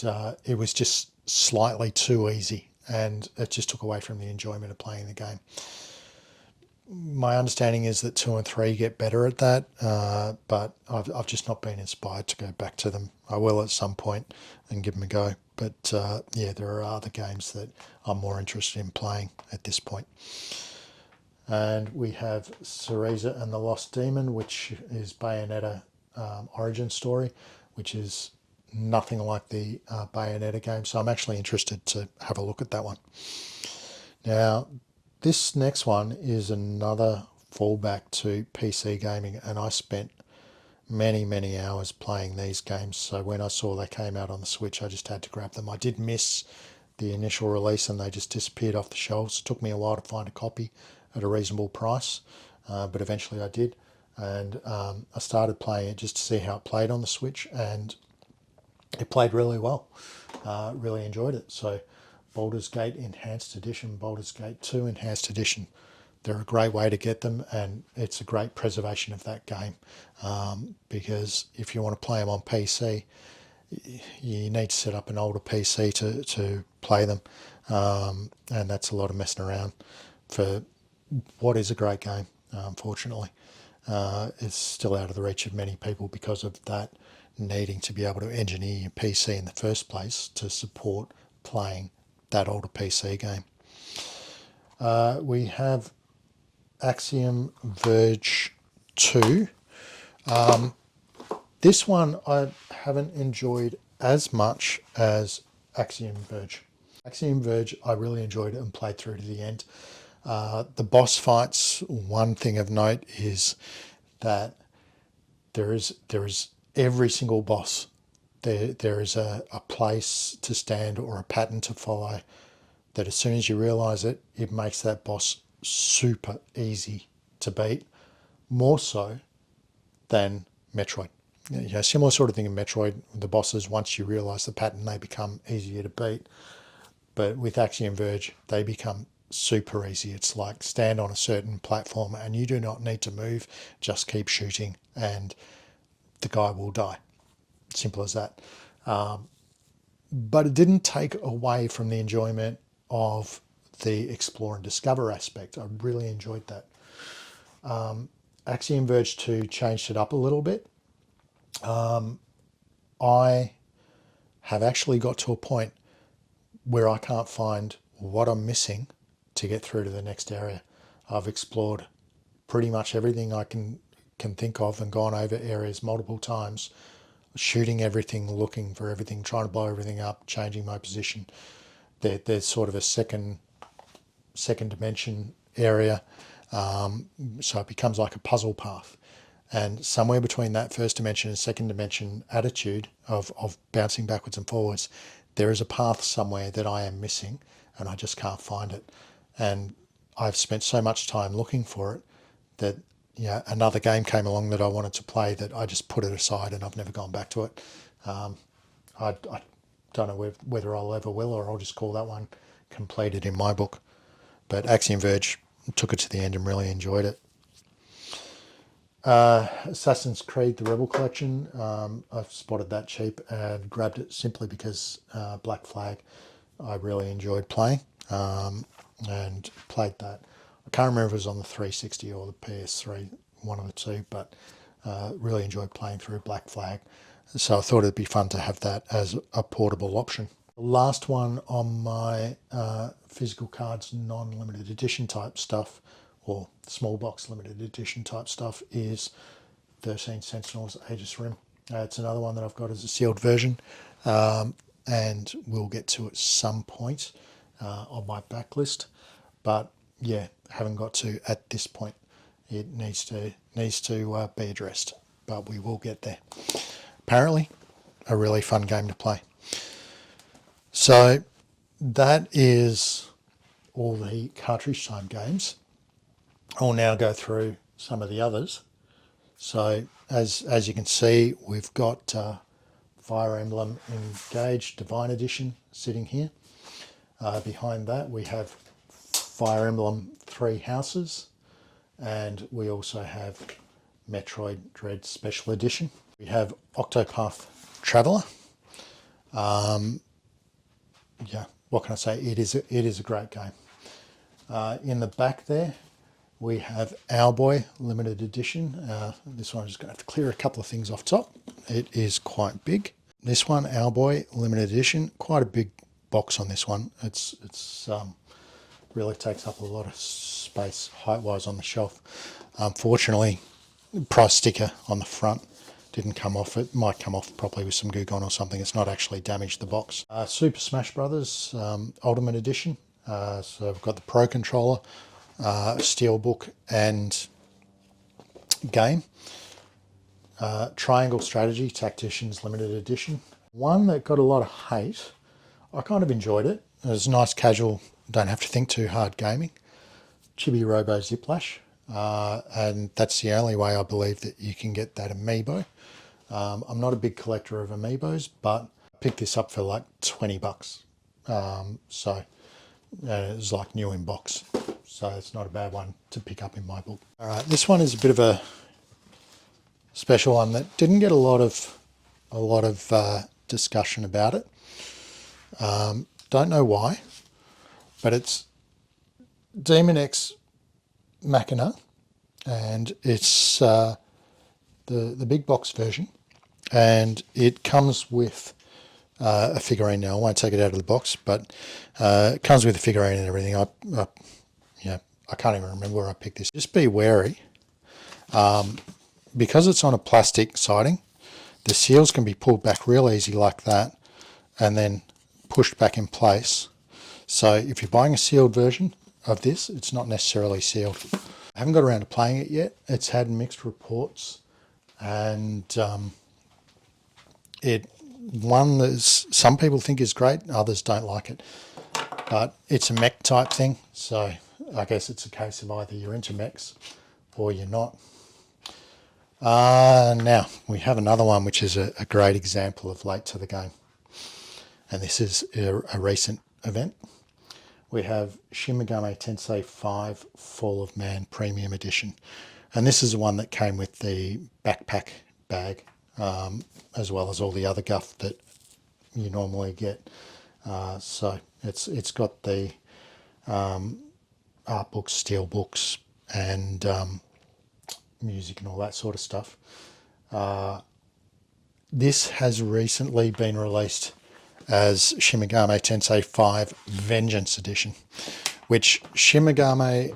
it was just slightly too easy, and it just took away from the enjoyment of playing the game. My understanding is that 2 and 3 get better at that, but I've just not been inspired to go back to them. I will at some point and give them a go. But yeah, there are other games that I'm more interested in playing at this point. And we have Cereza and the Lost Demon, which is Bayonetta origin story, which is nothing like the Bayonetta game. So I'm actually interested to have a look at that one. Now, this next one is another fallback to PC gaming, and I spent many hours playing these games. So when I saw they came out on the Switch, I just had to grab them. I did miss the initial release and they just disappeared off the shelves. It took me a while to find a copy at a reasonable price, but eventually I did. And I started playing it just to see how it played on the Switch, and it played really well. Really enjoyed it. So Baldur's Gate Enhanced Edition, Baldur's Gate 2 Enhanced Edition, they're a great way to get them, and it's a great preservation of that game, because if you want to play them on PC, you need to set up an older PC to play them. and that's a lot of messing around for what is a great game. Unfortunately, it's still out of the reach of many people because of that needing to be able to engineer your PC in the first place to support playing that older PC game. We have Axiom Verge 2. This one I haven't enjoyed as much as Axiom Verge. Axiom Verge I really enjoyed and played through to the end. The boss fights, one thing of note is that there is every single boss. There is a place to stand or a pattern to follow that as soon as you realise it, it makes that boss super easy to beat, more so than Metroid. Similar sort of thing in Metroid, the bosses, once you realise the pattern, they become easier to beat. But with Axiom Verge, they become super easy. It's like stand on a certain platform and you do not need to move, just keep shooting and the guy will die. Simple as that. But it didn't take away from the enjoyment of the explore and discover aspect. I really enjoyed that. Axiom Verge 2 changed it up a little bit. I have actually got to a point where I can't find what I'm missing to get through to the next area. I've explored pretty much everything I can think of and gone over areas multiple times, shooting everything, looking for everything, trying to blow everything up, changing my position. There's sort of a second dimension area, so it becomes like a puzzle path. And somewhere between that first dimension and second dimension attitude of bouncing backwards and forwards, there is a path somewhere that I am missing and I just can't find it. And I've spent so much time looking for it that another game came along that I wanted to play that I just put it aside and I've never gone back to it. I don't know whether I'll ever will, or I'll just call that one completed in my book. But Axiom Verge, took it to the end and really enjoyed it. Assassin's Creed The Rebel Collection, I've spotted that cheap and grabbed it simply because Black Flag I really enjoyed playing, and played that. I can't remember if it was on the 360 or the PS3, one of the two, but really enjoyed playing through Black Flag. So I thought it'd be fun to have that as a portable option. The last one on my physical cards, non-limited edition type stuff, or small box limited edition type stuff, is 13 Sentinels Aegis Rim. It's another one that I've got as a sealed version, and we'll get to at some point on my backlist. But yeah, haven't got to at this point. It needs to be addressed, but we will get there. Apparently, a really fun game to play. So that is all the cartridge time games. I'll now go through some of the others. So as you can see, we've got Fire Emblem Engage Divine Edition sitting here. Behind that we have Fire Emblem Three Houses, and we also have Metroid Dread Special Edition. We have Octopath Traveler. Yeah, what can I say? It is a great game. In the back there, we have Owlboy Limited Edition. This one I'm just going to have to clear a couple of things off top. It is quite big. This one, Owlboy Limited Edition, quite a big box on this one. It's really takes up a lot of space height-wise on the shelf. Unfortunately, price sticker on the front didn't come off. It might come off properly with some Goo Gone or something. It's not actually damaged the box. Super Smash Brothers Ultimate Edition. So I've got the Pro Controller, Steelbook and game. Triangle Strategy Tacticians Limited Edition. One that got a lot of hate. I kind of enjoyed it. It was nice, casual, don't have to think too hard gaming. Chibi Robo Ziplash. And that's the only way I believe that you can get that amiibo. I'm not a big collector of amiibos, but I picked this up for like 20 bucks. So it was like new in box. So it's not a bad one to pick up in my book. All right, this one is a bit of a special one that didn't get a lot of discussion about it. Don't know why. but it's Demon X Machina, and it's the big box version, and it comes with a figurine. Now I won't take it out of the box, but it comes with a figurine and everything. I can't even remember where I picked this. Just be wary, because it's on a plastic siding. The seals can be pulled back real easy like that, and then pushed back in place. So if you're buying a sealed version of this, it's not necessarily sealed. I haven't got around to playing it yet. It's had mixed reports, and one that some people think is great, others don't like it. But it's a mech type thing, so I guess it's a case of either you're into mechs or you're not. Now we have another one which is a great example of late to the game, and this is a recent event. We have Shin Megami Tensei 5 Fall of Man Premium Edition, and this is the one that came with the backpack bag, as well as all the other guff that you normally get. So it's got the art books, steel books, and music and all that sort of stuff. This has recently been released as Shin Megami Tensei 5 Vengeance Edition, which Shin Megami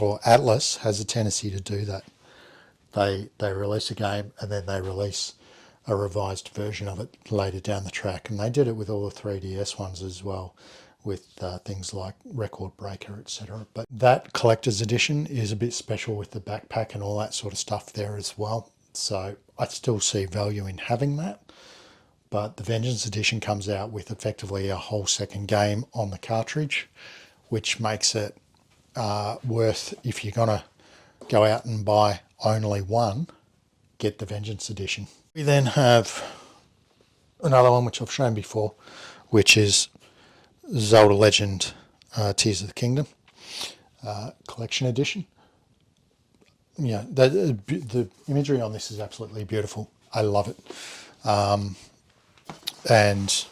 or Atlas has a tendency to do that. They release a game and then they release a revised version of it later down the track, and they did it with all the 3DS ones as well, with things like Record Breaker, etc. But that collector's edition is a bit special with the backpack and all that sort of stuff there as well. So I still see value in having that. But the Vengeance Edition comes out with effectively a whole second game on the cartridge, which makes it worth, if you're going to go out and buy only one, get the Vengeance Edition. We then have another one which I've shown before, which is Zelda Legend Tears of the Kingdom Collection Edition. Yeah, the imagery on this is absolutely beautiful. I love it. And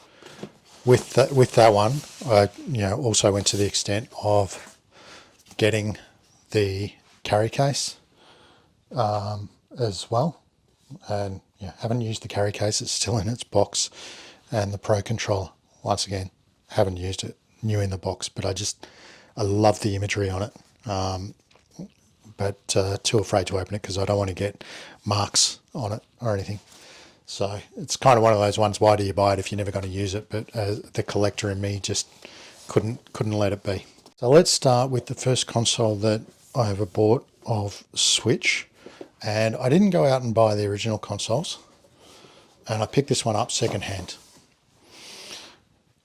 with that one, I also went to the extent of getting the carry case as well. And haven't used the carry case, it's still in its box. And the Pro Controller, once again, haven't used it, new in the box, but I love the imagery on it. But too afraid to open it because I don't want to get marks on it or anything. So it's kind of one of those ones, why do you buy it if you're never going to use it? But the collector in me just couldn't let it be. So let's start with the first console that I ever bought of Switch. And I didn't go out and buy the original consoles. And I picked this one up secondhand.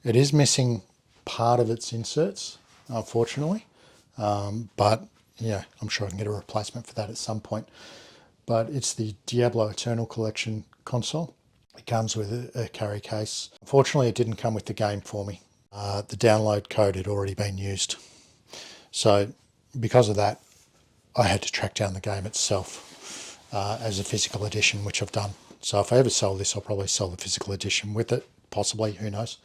It is missing part of its inserts, unfortunately. But yeah, I'm sure I can get a replacement for that at some point. But it's the Diablo Eternal Collection console. It comes with a carry case. Unfortunately, it didn't come with the game for me. The download code had already been used. So because of that, I had to track down the game itself as a physical edition, which I've done. So if I ever sell this, I'll probably sell the physical edition with it, possibly, who knows.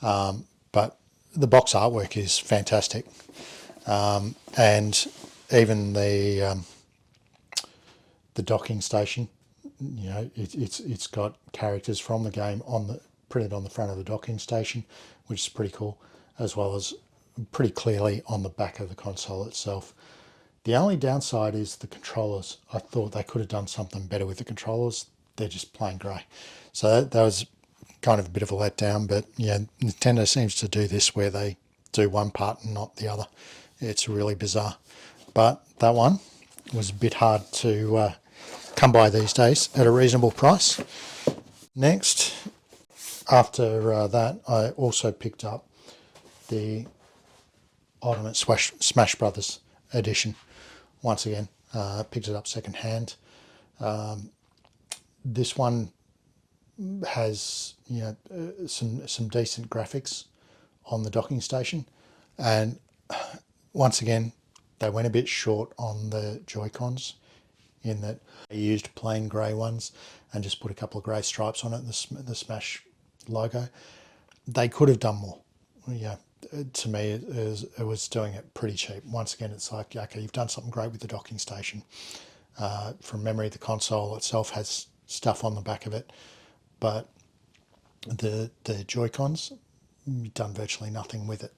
But the box artwork is fantastic. And even the docking station, it's got characters from the game printed on the front of the docking station, which is pretty cool, as well as pretty clearly on the back of the console itself. The only downside is the controllers. I thought they could have done something better with the controllers. They're just plain grey. So that was kind of a bit of a letdown, but yeah, Nintendo seems to do this where they do one part and not the other. It's really bizarre. But that one was a bit hard to come by these days at a reasonable price. Next, after that, I also picked up the Ultimate Smash Brothers edition. Once again, picked it up secondhand. This one has some decent graphics on the docking station, and once again they went a bit short on the Joy-Cons in that they used plain grey ones and just put a couple of grey stripes on it, the Smash logo. They could have done more. yeah, to me it was doing it pretty cheap. Once again, it's like, okay, you've done something great with the docking station. From memory, the console itself has stuff on the back of it, but the Joy-Cons, you've done virtually nothing with it.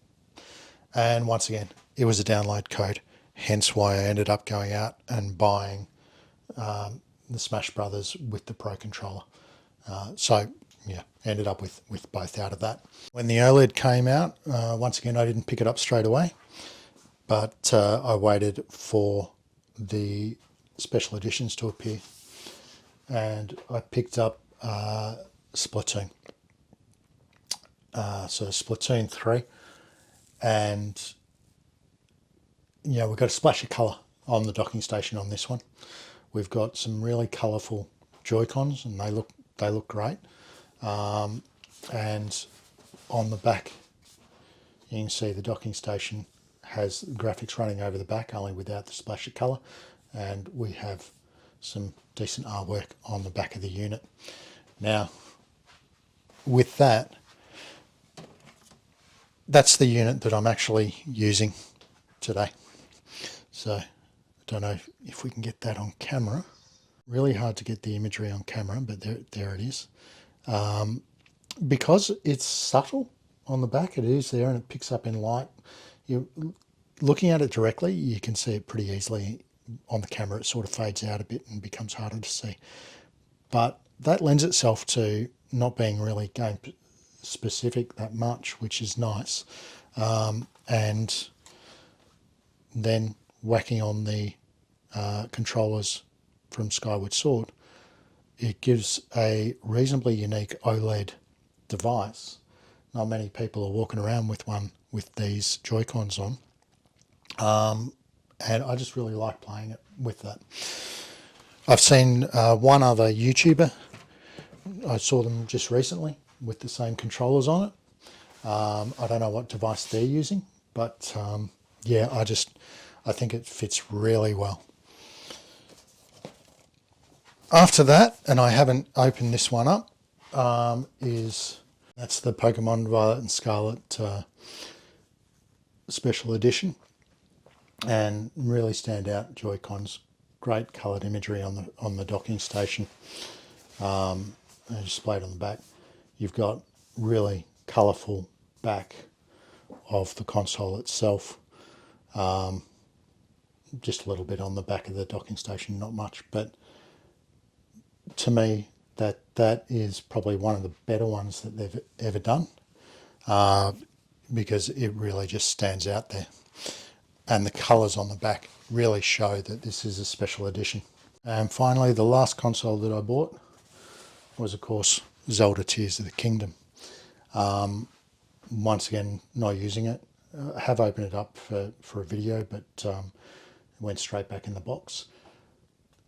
And once again, it was a download code, hence why I ended up going out and buying the Smash Brothers with the Pro Controller. So yeah, ended up with both out of that. When the OLED came out, once again, I didn't pick it up straight away, but I waited for the special editions to appear, and I picked up Splatoon. So Splatoon 3, and yeah, we've got a splash of colour on the docking station on this one. We've got some really colourful Joy-Cons, and they look great. And on the back, you can see the docking station has graphics running over the back, only without the splash of colour, and we have some decent artwork on the back of the unit. Now, with that, that's the unit that I'm actually using today. So I don't know if we can get that on camera. Really hard to get the imagery on camera, but there it is. Because it's subtle on the back, it is there and it picks up in light. You're looking at it directly, you can see it pretty easily. On the camera, it sort of fades out a bit and becomes harder to see. But that lends itself to not being really game specific that much, which is nice. And then whacking on the controllers from Skyward Sword, it gives a reasonably unique OLED device. Not many people are walking around with one with these Joy-Cons on. And I just really like playing it with that. I've seen one other YouTuber, I saw them just recently with the same controllers on it. I don't know what device they're using, but yeah, I think it fits really well. After that, and I haven't opened this one up, that's the Pokemon Violet and Scarlet special edition, and really stand out Joy-Cons. Great coloured imagery on the docking station, and displayed on the back. You've got really colourful back of the console itself. Just a little bit on the back of the docking station, not much, but to me that is probably one of the better ones that they've ever done, because it really just stands out there. And the colours on the back really show that this is a special edition. And finally, the last console that I bought was, of course, Zelda Tears of the Kingdom. Once again, not using it. I have opened it up for a video, but it went straight back in the box.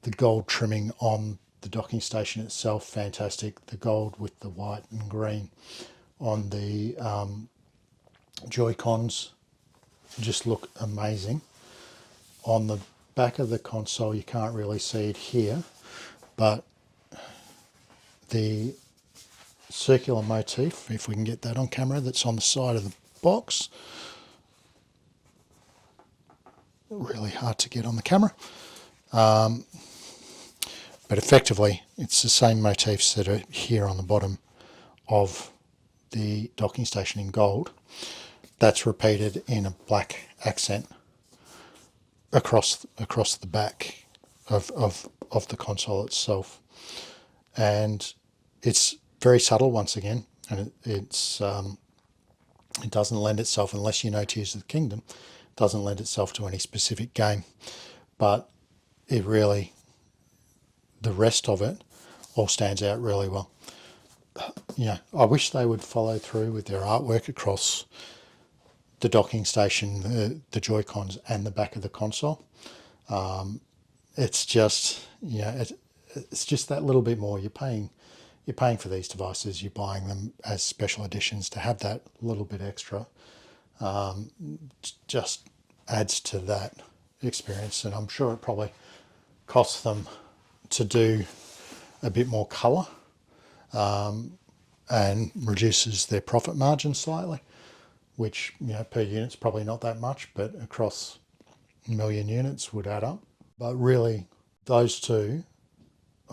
The gold trimming on the docking station itself, fantastic. The gold with the white and green on the Joy-Cons just look amazing. On the back of the console, you can't really see it here, but the circular motif, if we can get that on camera, that's on the side of the box. Really hard to get on the camera. But effectively, it's the same motifs that are here on the bottom of the docking station in gold. That's repeated in a black accent across the back of the console itself. And it's very subtle once again, and it doesn't lend itself, unless you know Tears of the Kingdom, doesn't lend itself to any specific game. But it really, the rest of it all stands out really well. Yeah, I wish they would follow through with their artwork across the docking station, the Joy-Cons, and the back of the console. It's just, it's just that little bit more. You're paying for these devices. You're buying them as special editions. To have that little bit extra just adds to that experience. And I'm sure it probably costs them to do a bit more colour, and reduces their profit margin slightly. which, per unit's probably not that much, but across a million units would add up. But really, those two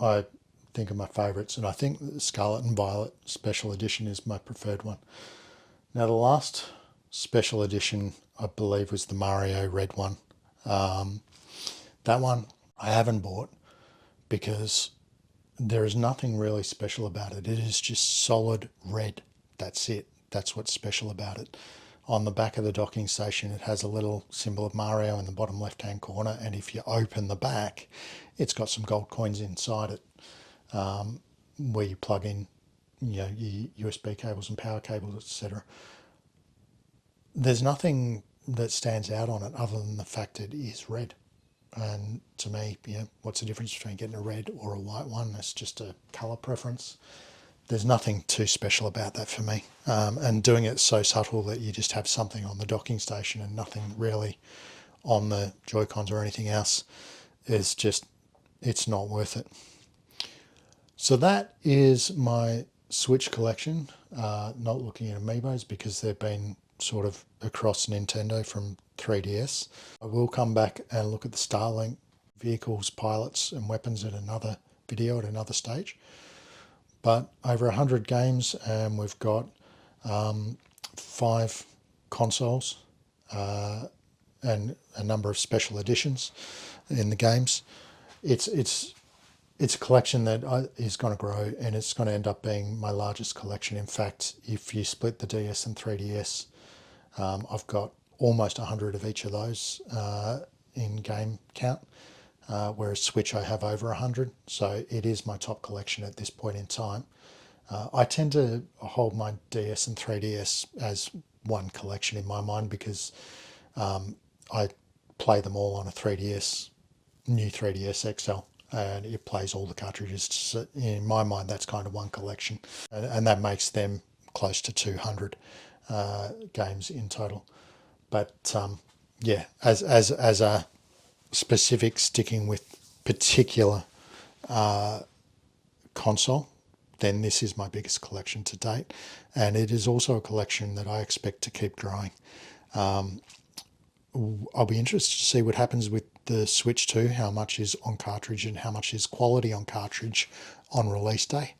I think are my favourites, and I think the Scarlet and Violet Special Edition is my preferred one. Now, the last Special Edition, I believe, was the Mario Red one. That one I haven't bought because there is nothing really special about it. It is just solid red. That's it. That's what's special about it. On the back of the docking station, it has a little symbol of Mario in the bottom left-hand corner, and if you open the back, it's got some gold coins inside it, where you plug in, your USB cables and power cables, etc. There's nothing that stands out on it other than the fact it is red. And to me, what's the difference between getting a red or a white one? It's just a colour preference. There's nothing too special about that for me. And doing it so subtle that you just have something on the docking station and nothing really on the Joy-Cons or anything else is just, it's not worth it. So that is my Switch collection. Not looking at amiibos because they've been sort of across Nintendo from 3DS. I will come back and look at the Starlink vehicles, pilots and weapons at another video at another stage. But over 100 games, and we've got 5 consoles and a number of special editions in the games. It's a collection that is going to grow, and it's going to end up being my largest collection. In fact, if you split the DS and 3DS, I've got almost 100 of each of those in game count, whereas Switch I have over 100. So it is my top collection at this point in time. I tend to hold my DS and 3DS as one collection in my mind because I play them all on a 3DS, new 3DS XL, and it plays all the cartridges. So in my mind, that's kind of one collection, and that makes them close to 200 games in total. But yeah, as a specific sticking with particular console, then this is my biggest collection to date, and it is also a collection that I expect to keep growing. I'll be interested to see what happens with the Switch 2, how much is on cartridge and how much is quality on cartridge on release day,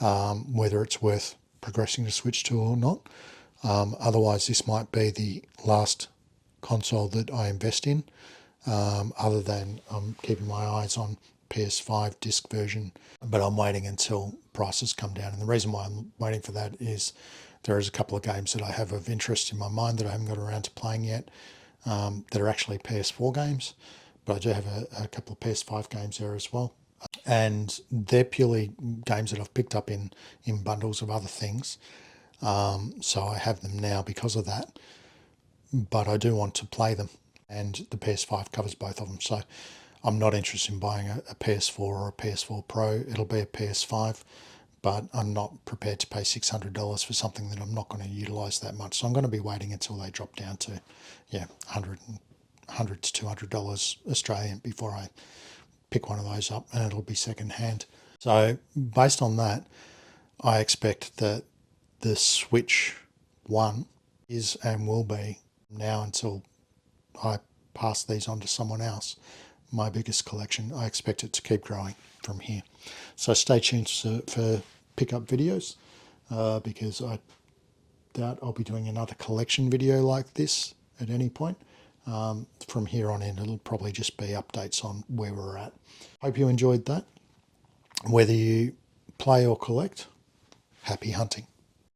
whether it's worth progressing to Switch 2 or not. Otherwise, this might be the last console that I invest in, other than I'm keeping my eyes on PS5 disc version, but I'm waiting until prices come down. And the reason why I'm waiting for that is there is a couple of games that I have of interest in my mind that I haven't got around to playing yet, that are actually PS4 games, but I do have a couple of PS5 games there as well. And they're purely games that I've picked up in bundles of other things. So I have them now because of that, but I do want to play them, and the PS5 covers both of them. So I'm not interested in buying a PS4 or a PS4 Pro. It'll be a PS5, but I'm not prepared to pay $600 for something that I'm not going to utilise that much. So I'm going to be waiting until they drop down to, $100 to $200 Australian before I pick one of those up, and it'll be second hand. So based on that, I expect that the Switch 1 is and will be, now until I pass these on to someone else, my biggest collection. I expect it to keep growing from here. So stay tuned for pickup videos, because I doubt I'll be doing another collection video like this at any point. From here on in, it'll probably just be updates on where we're at. Hope you enjoyed that. Whether you play or collect, happy hunting.